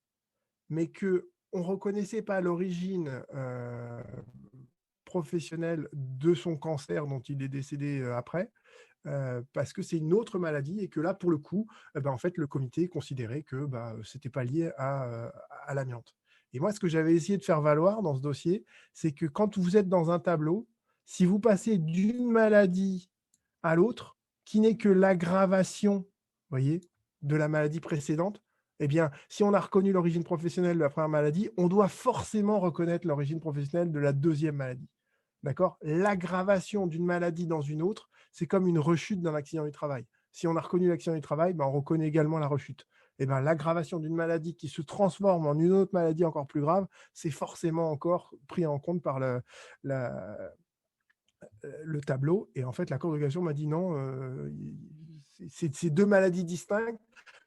mais qu'on ne reconnaissait pas l'origine professionnel de son cancer dont il est décédé après, parce que c'est une autre maladie et que là, pour le coup, en fait, le comité considérait que ce n'était pas lié à l'amiante. Et moi, ce que j'avais essayé de faire valoir dans ce dossier, c'est que quand vous êtes dans un tableau, si vous passez d'une maladie à l'autre, qui n'est que l'aggravation, voyez, de la maladie précédente, eh bien, si on a reconnu l'origine professionnelle de la première maladie, on doit forcément reconnaître l'origine professionnelle de la deuxième maladie. D'accord ? L'aggravation d'une maladie dans une autre, c'est comme une rechute d'un accident du travail. Si on a reconnu l'accident du travail, on reconnaît également la rechute. Eh bien, l'aggravation d'une maladie qui se transforme en une autre maladie encore plus grave, c'est forcément encore pris en compte par le tableau. Et en fait, la Cour de cassation m'a dit non, c'est deux maladies distinctes.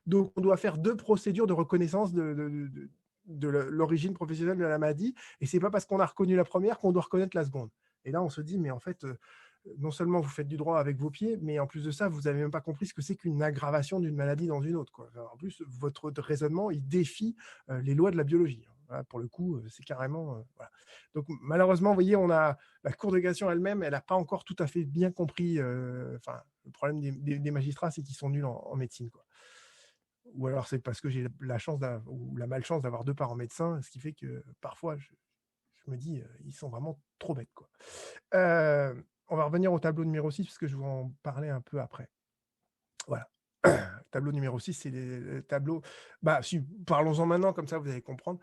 Donc, on doit faire deux procédures de reconnaissance de l'origine professionnelle de la maladie. Et ce n'est pas parce qu'on a reconnu la première qu'on doit reconnaître la seconde. Et là, on se dit, mais en fait, non seulement vous faites du droit avec vos pieds, mais en plus de ça, vous n'avez même pas compris ce que c'est qu'une aggravation d'une maladie dans une autre, quoi. En plus, votre raisonnement, il défie les lois de la biologie. Voilà, pour le coup, c'est carrément... voilà. Donc, malheureusement, vous voyez, la Cour de cassation elle-même, elle n'a pas encore tout à fait bien compris... le problème des magistrats, c'est qu'ils sont nuls en médecine, quoi. Ou alors c'est parce que j'ai la chance ou la malchance d'avoir deux parents médecins, ce qui fait que parfois je me dis ils sont vraiment trop bêtes, quoi. On va revenir au tableau numéro 6 parce que je vais en parler un peu après. Voilà. Tableau numéro 6, c'est les tableaux. Parlons-en maintenant, comme ça vous allez comprendre.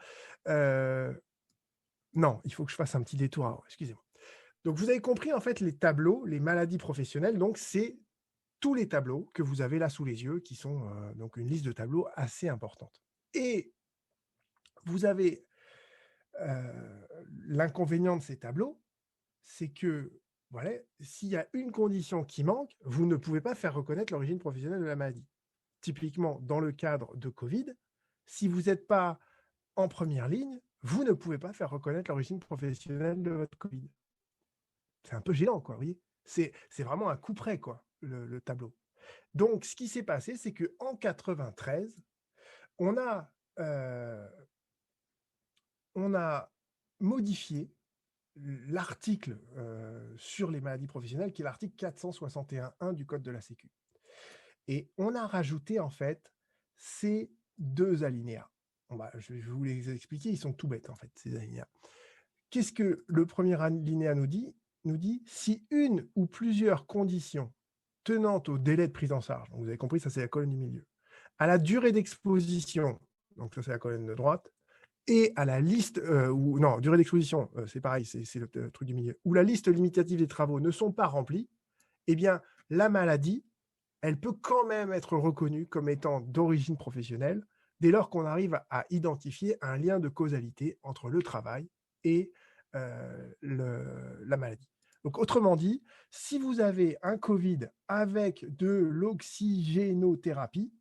Non, il faut que je fasse un petit détour avant, excusez-moi. Donc vous avez compris en fait les tableaux, les maladies professionnelles, donc c'est tous les tableaux que vous avez là sous les yeux, qui sont donc une liste de tableaux assez importante. Et vous avez l'inconvénient de ces tableaux, c'est que voilà, s'il y a une condition qui manque, vous ne pouvez pas faire reconnaître l'origine professionnelle de la maladie. Typiquement, dans le cadre de Covid, si vous n'êtes pas en première ligne, vous ne pouvez pas faire reconnaître l'origine professionnelle de votre Covid. C'est un peu gênant, quoi, vous voyez. C'est vraiment un coup près, quoi. Le tableau. Donc, ce qui s'est passé, c'est qu'en 93, on a modifié l'article sur les maladies professionnelles, qui est l'article 461.1 du Code de la Sécu. Et on a rajouté, en fait, ces deux alinéas. Je vais vous les expliquer, ils sont tout bêtes, en fait, ces alinéas. Qu'est-ce que le premier alinéa nous dit ? Nous dit, si une ou plusieurs conditions tenant au délai de prise en charge, donc vous avez compris, ça c'est la colonne du milieu, à la durée d'exposition, donc ça c'est la colonne de droite, et à la liste, durée d'exposition, c'est pareil, c'est le truc du milieu, où la liste limitative des travaux ne sont pas remplis, eh bien la maladie, elle peut quand même être reconnue comme étant d'origine professionnelle, dès lors qu'on arrive à identifier un lien de causalité entre le travail et la maladie. Donc, autrement dit, si vous avez un Covid avec de l'oxygénothérapie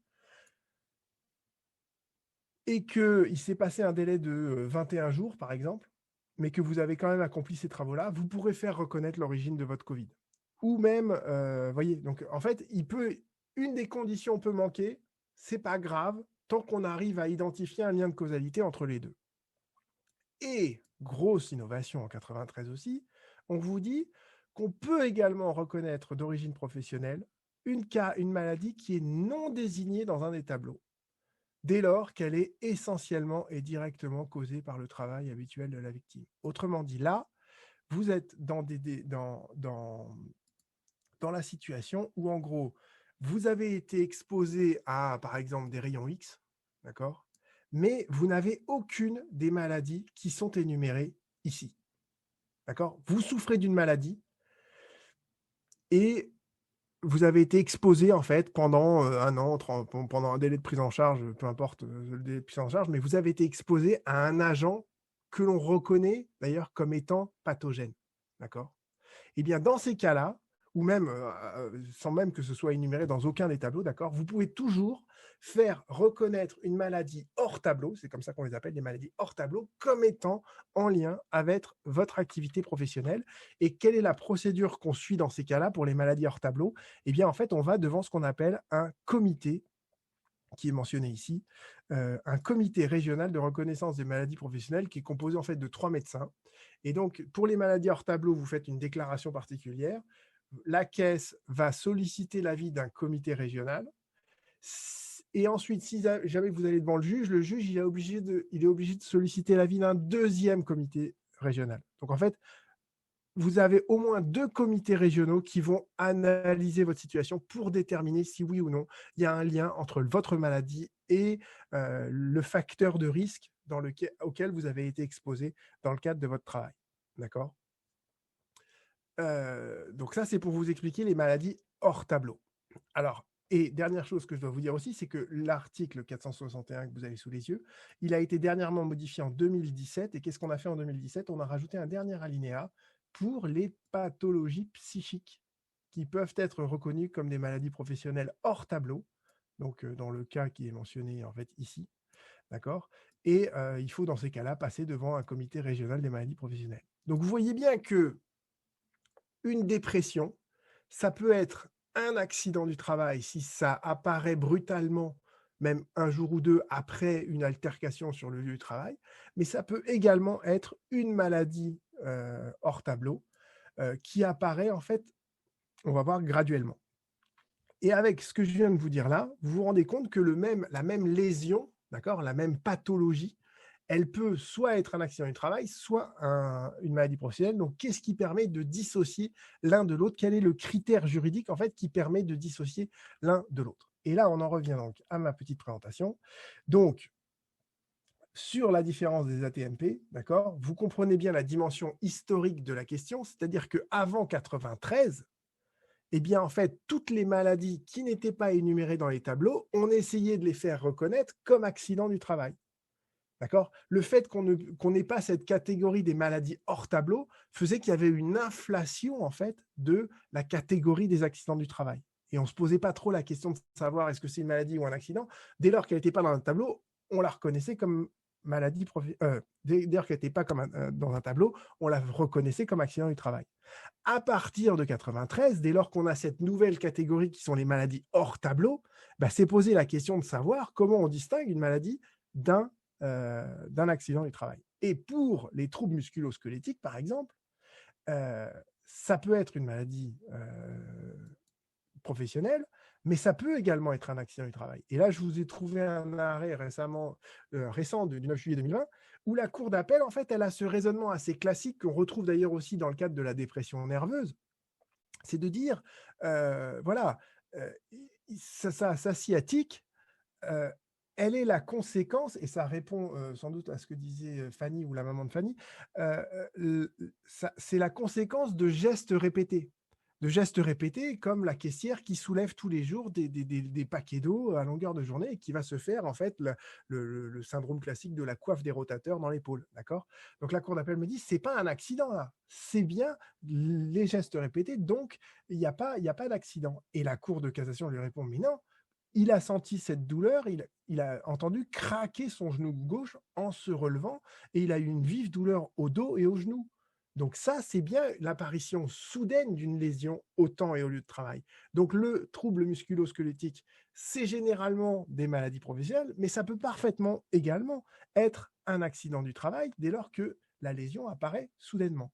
et qu'il s'est passé un délai de 21 jours, par exemple, mais que vous avez quand même accompli ces travaux-là, vous pourrez faire reconnaître l'origine de votre Covid. Ou même, voyez, donc en fait, une des conditions peut manquer, c'est pas grave, tant qu'on arrive à identifier un lien de causalité entre les deux. Et, grosse innovation en 93 aussi, on vous dit qu'on peut également reconnaître d'origine professionnelle une maladie qui est non désignée dans un des tableaux, dès lors qu'elle est essentiellement et directement causée par le travail habituel de la victime. Autrement dit, là, vous êtes dans la situation où, en gros, vous avez été exposé à, par exemple, des rayons X, d'accord ? Mais vous n'avez aucune des maladies qui sont énumérées ici. D'accord ? Vous souffrez d'une maladie et vous avez été exposé, en fait, pendant un an, pendant un délai de prise en charge, peu importe le délai de prise en charge, mais vous avez été exposé à un agent que l'on reconnaît, d'ailleurs, comme étant pathogène. D'accord ? Eh bien, dans ces cas-là, ou même, sans même que ce soit énuméré dans aucun des tableaux, d'accord, vous pouvez toujours faire reconnaître une maladie hors tableau, c'est comme ça qu'on les appelle, les maladies hors tableau, comme étant en lien avec votre activité professionnelle. Et quelle est la procédure qu'on suit dans ces cas-là pour les maladies hors tableau ? Eh bien, en fait, on va devant ce qu'on appelle un comité qui est mentionné ici, un comité régional de reconnaissance des maladies professionnelles qui est composé en fait de 3 médecins. Et donc, pour les maladies hors tableau, vous faites une déclaration particulière. La caisse va solliciter l'avis d'un comité régional. Et ensuite, si jamais vous allez devant le juge il est obligé de solliciter l'avis d'un deuxième comité régional. Donc en fait, vous avez au moins 2 comités régionaux qui vont analyser votre situation pour déterminer si oui ou non il y a un lien entre votre maladie et le facteur de risque auquel vous avez été exposé dans le cadre de votre travail. D'accord ? Donc ça, c'est pour vous expliquer les maladies hors tableau. Alors, et dernière chose que je dois vous dire aussi, c'est que l'article 461 que vous avez sous les yeux, il a été dernièrement modifié en 2017. Et qu'est-ce qu'on a fait en 2017 ? On a rajouté un dernier alinéa pour les pathologies psychiques qui peuvent être reconnues comme des maladies professionnelles hors tableau, donc dans le cas qui est mentionné en fait ici, d'accord ? Et il faut dans ces cas-là passer devant un comité régional des maladies professionnelles. Donc vous voyez bien que une dépression, ça peut être un accident du travail si ça apparaît brutalement, même un jour ou deux après une altercation sur le lieu du travail, mais ça peut également être une maladie hors tableau qui apparaît en fait, on va voir graduellement. Et avec ce que je viens de vous dire là, vous vous rendez compte que la même lésion, d'accord, la même pathologie, elle peut soit être un accident du travail, soit une maladie professionnelle. Donc, qu'est-ce qui permet de dissocier l'un de l'autre ? Quel est le critère juridique en fait qui permet de dissocier l'un de l'autre ? Et là, on en revient donc à ma petite présentation. Donc, sur la différence des AT-MP, d'accord, vous comprenez bien la dimension historique de la question, c'est-à-dire qu'avant 93, eh bien, en fait, toutes les maladies qui n'étaient pas énumérées dans les tableaux, on essayait de les faire reconnaître comme accidents du travail. D'accord ? Le fait qu'on n'ait pas cette catégorie des maladies hors tableau faisait qu'il y avait une inflation, en fait, de la catégorie des accidents du travail. Et on ne se posait pas trop la question de savoir est-ce que c'est une maladie ou un accident. Dès lors qu'elle n'était pas dans un tableau, on la reconnaissait comme maladie dès lors qu'elle n'était pas dans un tableau, on la reconnaissait comme accident du travail. À partir de 93, dès lors qu'on a cette nouvelle catégorie qui sont les maladies hors tableau, c'est poser la question de savoir comment on distingue une maladie d'un accident du travail. Et pour les troubles musculo-squelettiques, par exemple, ça peut être une maladie professionnelle, mais ça peut également être un accident du travail. Et là, je vous ai trouvé un arrêt récent du 9 juillet 2020, où la Cour d'appel, en fait, elle a ce raisonnement assez classique qu'on retrouve d'ailleurs aussi dans le cadre de la dépression nerveuse. C'est de dire, sa sciatique, elle est la conséquence, et ça répond sans doute à ce que disait Fanny ou la maman de Fanny, c'est la conséquence de gestes répétés. De gestes répétés comme la caissière qui soulève tous les jours des paquets d'eau à longueur de journée et qui va se faire en fait le syndrome classique de la coiffe des rotateurs dans l'épaule. D'accord ? Donc la Cour d'appel me dit, c'est pas un accident là, c'est bien les gestes répétés, donc il n'y a pas d'accident. Et la Cour de cassation lui répond, mais non, il a senti cette douleur, il a entendu craquer son genou gauche en se relevant et il a eu une vive douleur au dos et au genou. Donc ça, c'est bien l'apparition soudaine d'une lésion au temps et au lieu de travail. Donc le trouble musculo-squelettique, c'est généralement des maladies professionnelles, mais ça peut parfaitement également être un accident du travail dès lors que la lésion apparaît soudainement.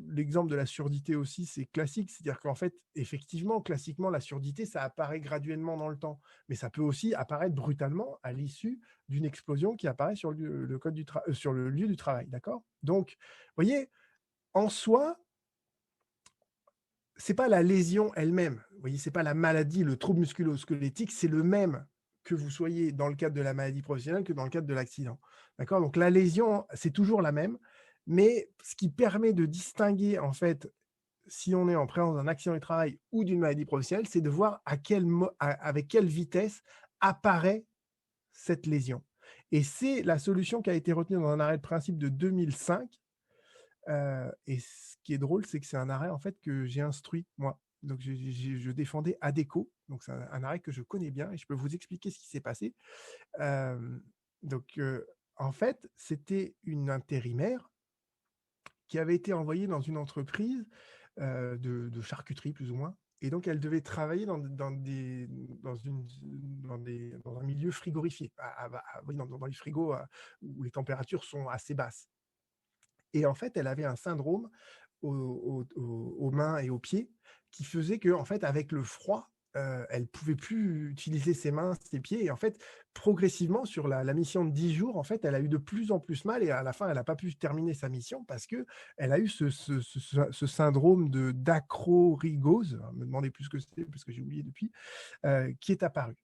L'exemple de la surdité aussi, c'est classique, c'est-à-dire qu'en fait, effectivement, classiquement, la surdité, ça apparaît graduellement dans le temps, mais ça peut aussi apparaître brutalement à l'issue d'une explosion qui apparaît sur le lieu du travail, d'accord ? Donc, vous voyez, en soi, c'est pas la lésion elle-même, vous voyez, c'est pas la maladie, le trouble musculo-squelettique, c'est le même que vous soyez dans le cadre de la maladie professionnelle que dans le cadre de l'accident, d'accord ? Donc la lésion, c'est toujours la même. Mais ce qui permet de distinguer, en fait, si on est en présence d'un accident du travail ou d'une maladie professionnelle, c'est de voir avec quelle vitesse apparaît cette lésion. Et c'est la solution qui a été retenue dans un arrêt de principe de 2005. Et ce qui est drôle, c'est que c'est un arrêt en fait, que j'ai instruit, moi. Donc, je défendais ADECO. Donc, c'est un arrêt que je connais bien et je peux vous expliquer ce qui s'est passé. En fait, c'était une intérimaire qui avait été envoyé dans une entreprise de charcuterie, plus ou moins, Et donc, elle devait travailler dans un milieu frigorifié, oui, dans les frigos où les températures sont assez basses. Et en fait, elle avait un syndrome aux mains et aux pieds qui faisait que, en fait, avec le froid, elle pouvait plus utiliser ses mains, ses pieds. Et en fait, progressivement, sur la mission de 10 jours, en fait, elle a eu de plus en plus mal. Et à la fin, elle n'a pas pu terminer sa mission parce que elle a eu ce syndrome d'acrorhigose. Me demandez plus ce que c'est parce que j'ai oublié depuis, qui est apparu.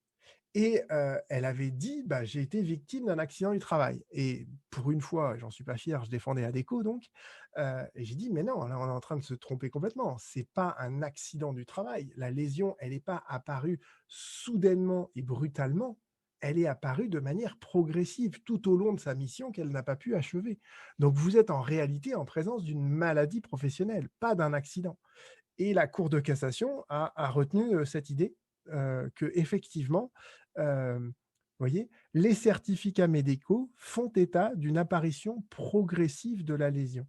Et elle avait dit, bah, j'ai été victime d'un accident du travail. Et pour une fois, j'en suis pas fier, je défendais Adecco donc, et j'ai dit, mais non, là on est en train de se tromper complètement. C'est pas un accident du travail. La lésion, elle n'est pas apparue soudainement et brutalement. Elle est apparue de manière progressive tout au long de sa mission qu'elle n'a pas pu achever. Donc vous êtes en réalité en présence d'une maladie professionnelle, pas d'un accident. Et la Cour de cassation a retenu cette idée que effectivement, voyez, les certificats médicaux font état d'une apparition progressive de la lésion.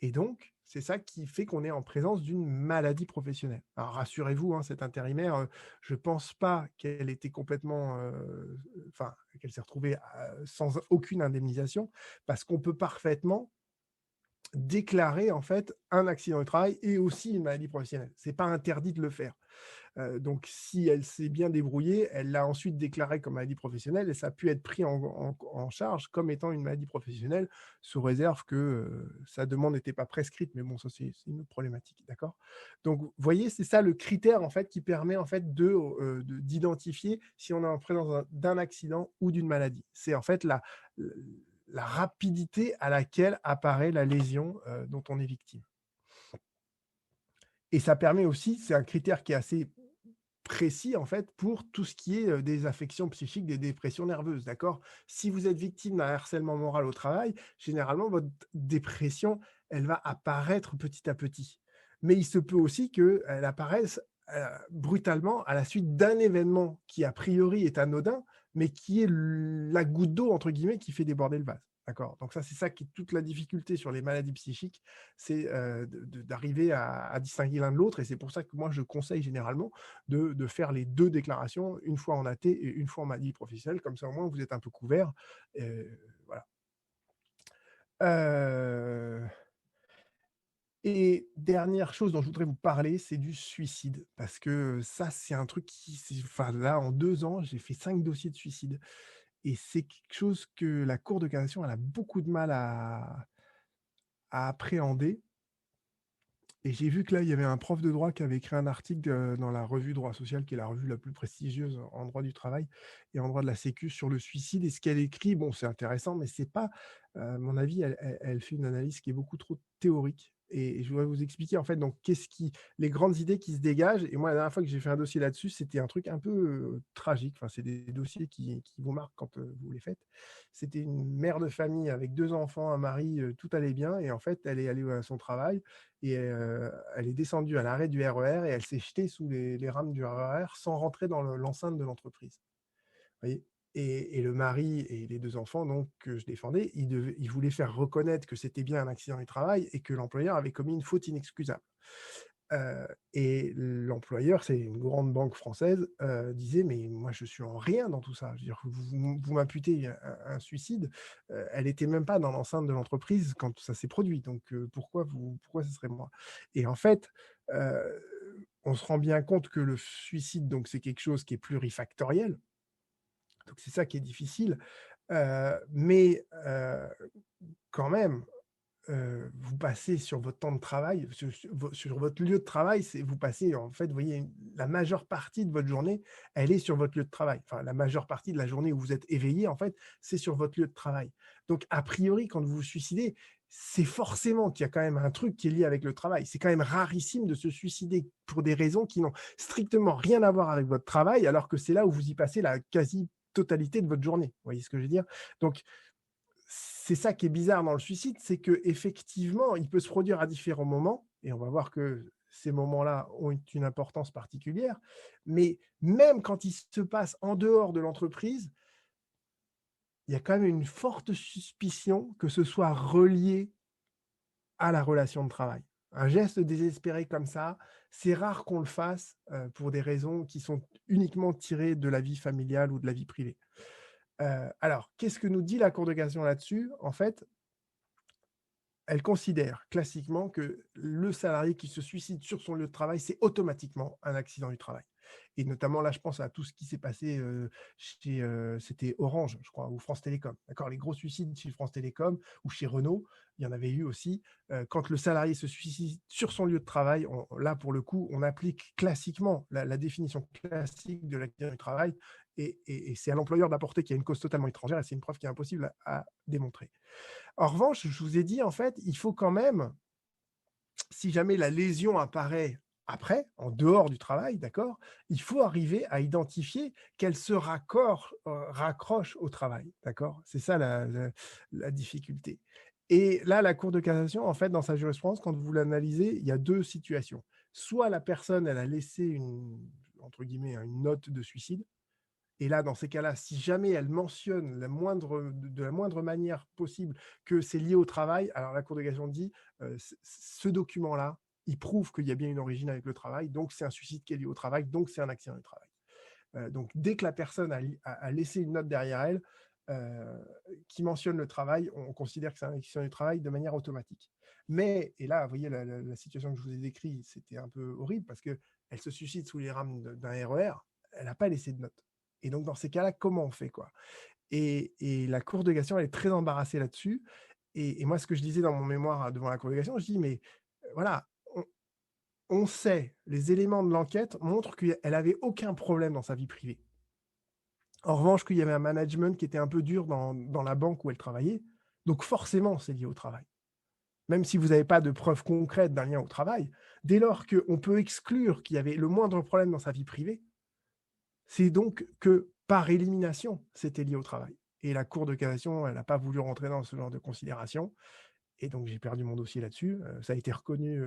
Et donc, c'est ça qui fait qu'on est en présence d'une maladie professionnelle. Alors rassurez-vous, hein, cette intérimaire, je ne pense pas qu'elle était complètement, qu'elle s'est retrouvée sans aucune indemnisation, parce qu'on peut parfaitement déclarer en fait un accident du travail et aussi une maladie professionnelle. C'est pas interdit de le faire. Donc, si elle s'est bien débrouillée, elle l'a ensuite déclaré comme maladie professionnelle et ça a pu être pris en charge comme étant une maladie professionnelle, sous réserve que sa demande n'était pas prescrite. Mais bon, ça, c'est une autre problématique, d'accord? Donc, vous voyez, c'est ça le critère, en fait, qui permet, en fait, d'identifier si on est en présence d'un accident ou d'une maladie. C'est, en fait, la rapidité à laquelle apparaît la lésion dont on est victime. Et ça permet aussi, c'est un critère qui est assez précis en fait pour tout ce qui est des affections psychiques, des dépressions nerveuses, d'accord? Si vous êtes victime d'un harcèlement moral au travail, généralement votre dépression, elle va apparaître petit à petit. Mais il se peut aussi qu'elle apparaisse brutalement à la suite d'un événement qui a priori est anodin, mais qui est la goutte d'eau entre guillemets qui fait déborder le vase. D'accord. Donc ça, c'est ça qui est toute la difficulté sur les maladies psychiques, c'est d'arriver à distinguer l'un de l'autre. Et c'est pour ça que moi, je conseille généralement de faire les deux déclarations, une fois en AT et une fois en maladie professionnelle. Comme ça, au moins, vous êtes un peu couvert. Voilà. Et dernière chose dont je voudrais vous parler, c'est du suicide. Parce que ça, c'est un truc enfin, là, en 2 ans, j'ai fait 5 dossiers de suicide. Et c'est quelque chose que la Cour de cassation, elle a beaucoup de mal à appréhender. Et j'ai vu que là, il y avait un prof de droit qui avait écrit un article dans la revue Droit Social, qui est la revue la plus prestigieuse en droit du travail et en droit de la Sécu sur le suicide. Et ce qu'elle écrit, bon, c'est intéressant, mais c'est pas, à mon avis, elle fait une analyse qui est beaucoup trop théorique. Et je voudrais vous expliquer, en fait, donc, les grandes idées qui se dégagent. Et moi, la dernière fois que j'ai fait un dossier là-dessus, c'était un truc un peu tragique. Enfin, c'est des dossiers qui vous marquent quand vous les faites. C'était une mère de famille avec 2 enfants, un mari, tout allait bien. Et en fait, elle est allée à son travail et elle est descendue à l'arrêt du RER et elle s'est jetée sous les rames du RER sans rentrer dans l'enceinte de l'entreprise. Vous voyez? Et le mari et les 2 enfants donc, que je défendais, ils voulaient faire reconnaître que c'était bien un accident du travail et que l'employeur avait commis une faute inexcusable. Et l'employeur, c'est une grande banque française, disait: «Mais moi, je suis en rien dans tout ça. Je veux dire, vous m'imputez un suicide, elle était même pas dans l'enceinte de l'entreprise quand ça s'est produit, donc pourquoi ce serait moi?» Et en fait, on se rend bien compte que le suicide, donc c'est quelque chose qui est plurifactoriel, donc c'est ça qui est difficile, mais quand même, vous passez sur votre temps de travail, sur votre lieu de travail, vous passez en fait, vous voyez, la majeure partie de votre journée, elle est sur votre lieu de travail. Enfin, la majeure partie de la journée où vous êtes éveillé, en fait, c'est sur votre lieu de travail. Donc, a priori, quand vous vous suicidez, c'est forcément qu'il y a quand même un truc qui est lié avec le travail. C'est quand même rarissime de se suicider pour des raisons qui n'ont strictement rien à voir avec votre travail, alors que c'est là où vous y passez la quasi-totalité de votre journée. Vous voyez ce que je veux dire? Donc, c'est ça qui est bizarre dans le suicide, c'est qu'effectivement, il peut se produire à différents moments, et on va voir que ces moments-là ont une importance particulière, mais même quand il se passe en dehors de l'entreprise, il y a quand même une forte suspicion que ce soit relié à la relation de travail. Un geste désespéré comme ça, c'est rare qu'on le fasse pour des raisons qui sont uniquement tirées de la vie familiale ou de la vie privée. Alors, qu'est-ce que nous dit la Cour de cassation là-dessus? En fait, elle considère classiquement que le salarié qui se suicide sur son lieu de travail, c'est automatiquement un accident du travail. Et notamment, là, je pense à tout ce qui s'est passé chez, c'était Orange, je crois, ou France Télécom. D'accord, les gros suicides chez France Télécom ou chez Renault, il y en avait eu aussi. Quand le salarié se suicide sur son lieu de travail, là, pour le coup, on applique classiquement la définition classique de l'accident du travail. Et c'est à l'employeur d'apporter qu'il y a une cause totalement étrangère et c'est une preuve qui est impossible à démontrer. En revanche, je vous ai dit, en fait, il faut quand même, si jamais la lésion apparaît après, en dehors du travail, d'accord, il faut arriver à identifier qu'elle se raccroche au travail, d'accord. C'est ça la difficulté. Et là, la Cour de cassation, en fait, dans sa jurisprudence, quand vous l'analysez, il y a deux situations. Soit la personne, elle a laissé entre guillemets, une note de suicide. Et là, dans ces cas-là, si jamais elle mentionne de la moindre manière possible que c'est lié au travail, alors la Cour de cassation dit ce document-là, il prouve qu'il y a bien une origine avec le travail, donc c'est un suicide qui est lié au travail, donc c'est un accident du travail. Donc dès que la personne a laissé une note derrière elle qui mentionne le travail, on considère que c'est un accident du travail de manière automatique. Mais, et là, vous voyez, la situation que je vous ai décrite, c'était un peu horrible parce qu'elle se suicide sous les rames d'un RER, elle n'a pas laissé de note. Et donc, dans ces cas-là, comment on fait, quoi? Et la Cour de cassation, elle est très embarrassée là-dessus. Et moi, ce que je disais dans mon mémoire devant la Cour de cassation, je dis, mais voilà, on sait, les éléments de l'enquête montrent qu'elle n'avait aucun problème dans sa vie privée. En revanche, qu'il y avait un management qui était un peu dur dans la banque où elle travaillait. Donc, forcément, c'est lié au travail. Même si vous n'avez pas de preuves concrètes d'un lien au travail, dès lors qu'on peut exclure qu'il y avait le moindre problème dans sa vie privée, c'est donc que, par élimination, c'était lié au travail. Et la Cour de cassation, elle n'a pas voulu rentrer dans ce genre de considération. Et donc, j'ai perdu mon dossier là-dessus. Ça a été reconnu,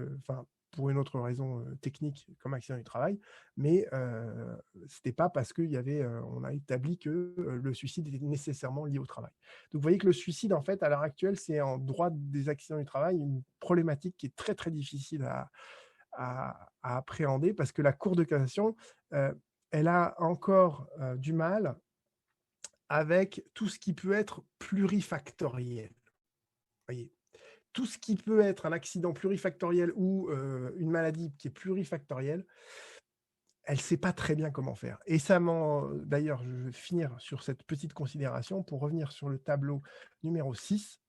pour une autre raison technique, comme accident du travail. Mais ce n'était pas parce on a établi que le suicide était nécessairement lié au travail. Donc, vous voyez que le suicide, en fait, à l'heure actuelle, c'est en droit des accidents du travail une problématique qui est très, très difficile à appréhender parce que la Cour de cassation... elle a encore du mal avec tout ce qui peut être plurifactoriel. Voyez, tout ce qui peut être un accident plurifactoriel ou une maladie qui est plurifactorielle, elle ne sait pas très bien comment faire. Et d'ailleurs, je vais finir sur cette petite considération pour revenir sur le tableau numéro 6.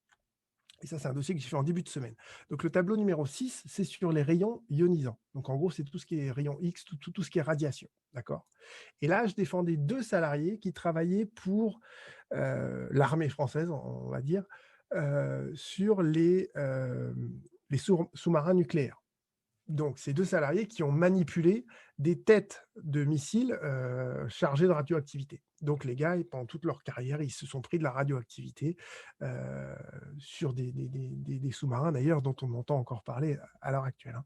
Et ça, c'est un dossier que j'ai fait en début de semaine. Donc, le tableau numéro 6, c'est sur les rayons ionisants. Donc, en gros, c'est tout ce qui est rayon X, tout ce qui est radiation. D'accord ? Et là, je défendais 2 salariés qui travaillaient pour l'armée française, on va dire, sur les sous-marins nucléaires. Donc, ces 2 salariés qui ont manipulé des têtes de missiles chargées de radioactivité. Donc, les gars, pendant toute leur carrière, ils se sont pris de la radioactivité sur des sous-marins, d'ailleurs, dont on entend encore parler à l'heure actuelle.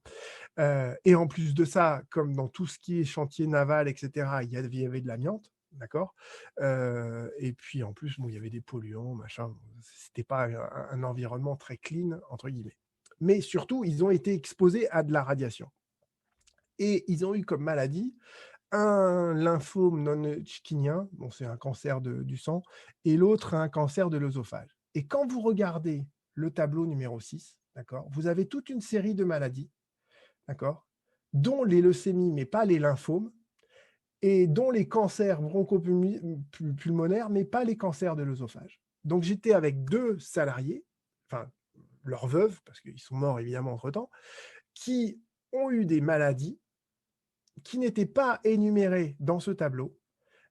Et en plus de ça, comme dans tout ce qui est chantier naval, etc., il y avait de l'amiante, d'accord. Et puis, en plus, il y avait des polluants, machin. C'était pas un environnement très clean, entre guillemets. Mais surtout, ils ont été exposés à de la radiation. Et ils ont eu comme maladie un lymphome non-Hodgkinien, bon, c'est un cancer du sang, et l'autre un cancer de l'œsophage. Et quand vous regardez le tableau numéro 6, d'accord, vous avez toute une série de maladies, d'accord, dont les leucémies, mais pas les lymphomes, et dont les cancers bronchopulmonaires, mais pas les cancers de l'œsophage. Donc, j'étais avec 2 salariés, enfin, leurs veuves, parce qu'ils sont morts évidemment entre-temps, qui ont eu des maladies qui n'étaient pas énumérées dans ce tableau,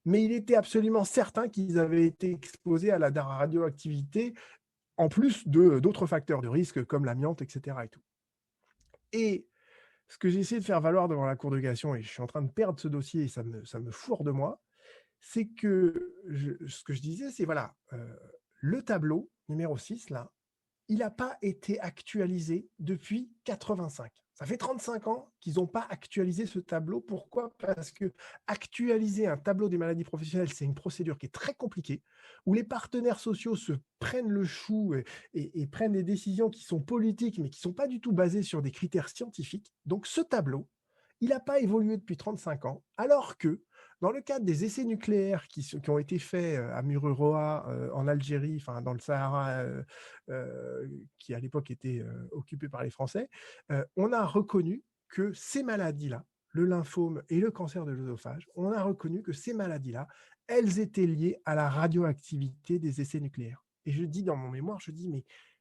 mais il était absolument certain qu'ils avaient été exposés à la radioactivité, en plus d'autres facteurs de risque comme l'amiante, etc. Et tout. Et ce que j'ai essayé de faire valoir devant la Cour de cassation, et je suis en train de perdre ce dossier et ça me fourre de moi, c'est que ce que je disais, c'est voilà, le tableau numéro 6, là, il n'a pas été actualisé depuis 85. Ça fait 35 ans qu'ils n'ont pas actualisé ce tableau. Pourquoi ? Parce que actualiser un tableau des maladies professionnelles, c'est une procédure qui est très compliquée, où les partenaires sociaux se prennent le chou et prennent des décisions qui sont politiques, mais qui ne sont pas du tout basées sur des critères scientifiques. Donc ce tableau, il n'a pas évolué depuis 35 ans, alors que dans le cadre des essais nucléaires qui ont été faits à Mururoa, en Algérie, enfin dans le Sahara, qui à l'époque était occupé par les Français, on a reconnu que ces maladies-là, le lymphome et le cancer de l'œsophage, on a reconnu que ces maladies-là, elles étaient liées à la radioactivité des essais nucléaires. Et je dis dans mon mémoire, je dis,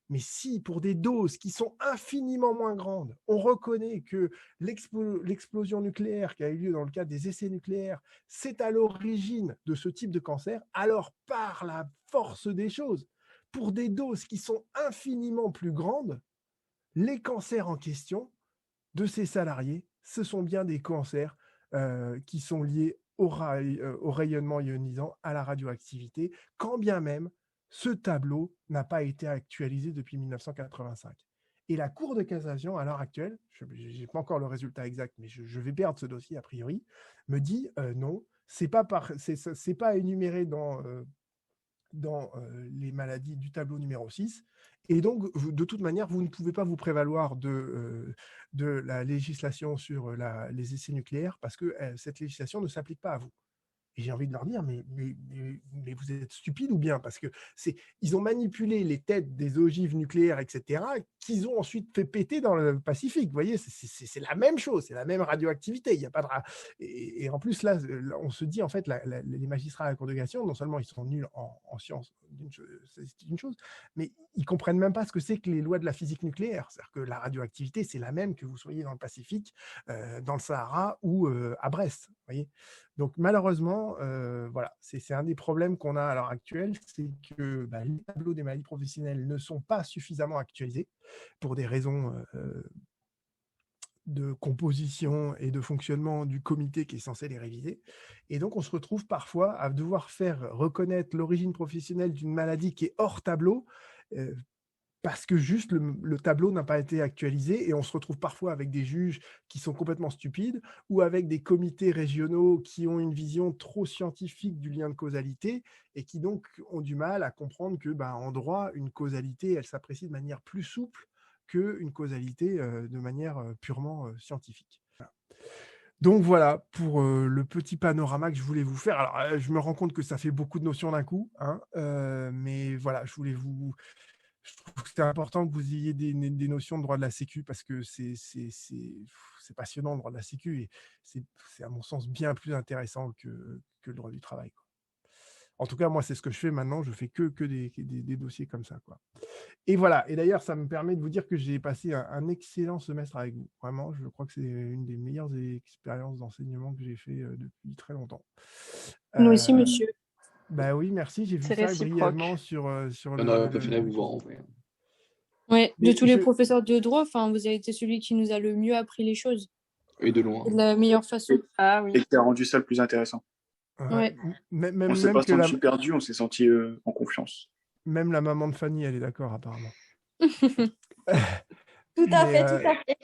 mais si, pour des doses qui sont infiniment moins grandes, on reconnaît que l'explosion nucléaire qui a eu lieu dans le cadre des essais nucléaires, c'est à l'origine de ce type de cancer, alors par la force des choses, pour des doses qui sont infiniment plus grandes, les cancers en question de ces salariés, ce sont bien des cancers qui sont liés au rayonnement ionisant, à la radioactivité, quand bien même ce tableau n'a pas été actualisé depuis 1985. Et la Cour de cassation, à l'heure actuelle, je n'ai pas encore le résultat exact, mais je vais perdre ce dossier a priori, me dit non, c'est pas énuméré dans les maladies du tableau numéro 6. Et donc, de toute manière, vous ne pouvez pas vous prévaloir de la législation sur les essais nucléaires parce que cette législation ne s'applique pas à vous. Et j'ai envie de leur dire, mais vous êtes stupides ou bien ? Parce que ils ont manipulé les têtes des ogives nucléaires, etc., qu'ils ont ensuite fait péter dans le Pacifique. Vous voyez, c'est la même chose, c'est la même radioactivité. Il y a pas de et en plus, là, on se dit, en fait, les magistrats à la Cour de cassation, non seulement ils sont nuls en sciences, c'est une chose, mais ils ne comprennent même pas ce que c'est que les lois de la physique nucléaire. C'est-à-dire que la radioactivité, c'est la même que vous soyez dans le Pacifique, dans le Sahara ou à Brest. Vous voyez ? Donc malheureusement, voilà, c'est un des problèmes qu'on a à l'heure actuelle, c'est que les tableaux des maladies professionnelles ne sont pas suffisamment actualisés pour des raisons de composition et de fonctionnement du comité qui est censé les réviser. Et donc on se retrouve parfois à devoir faire reconnaître l'origine professionnelle d'une maladie qui est hors tableau, parce que juste le tableau n'a pas été actualisé et on se retrouve parfois avec des juges qui sont complètement stupides ou avec des comités régionaux qui ont une vision trop scientifique du lien de causalité et qui donc ont du mal à comprendre que en droit, une causalité, elle s'apprécie de manière plus souple qu'une causalité de manière purement scientifique. Voilà. Donc voilà pour le petit panorama que je voulais vous faire. Alors je me rends compte que ça fait beaucoup de notions d'un coup, hein, mais voilà, je trouve que c'est important que vous ayez des notions de droit de la Sécu parce que c'est passionnant le droit de la Sécu et c'est à mon sens bien plus intéressant que le droit du travail, quoi. En tout cas, moi, c'est ce que je fais maintenant. Je fais que des dossiers comme ça, quoi. Et voilà. Et d'ailleurs, ça me permet de vous dire que j'ai passé un excellent semestre avec vous. Vraiment, je crois que c'est une des meilleures expériences d'enseignement que j'ai fait depuis très longtemps. Nous aussi, monsieur. Bah oui, merci. J'ai vu C'est ça réciproque. brièvement sur On aurait préféré vous voir en vrai. Ouais, Mais de tous les professeurs de droit, vous avez été celui qui nous a le mieux appris les choses. Et de loin. Et de la meilleure façon. Ah oui. Et qui a rendu ça le plus intéressant. Ouais. Même On s'est pas que senti perdu, on s'est senti en confiance. même la maman de Fanny, elle est d'accord, apparemment. Tout à fait, tout à fait.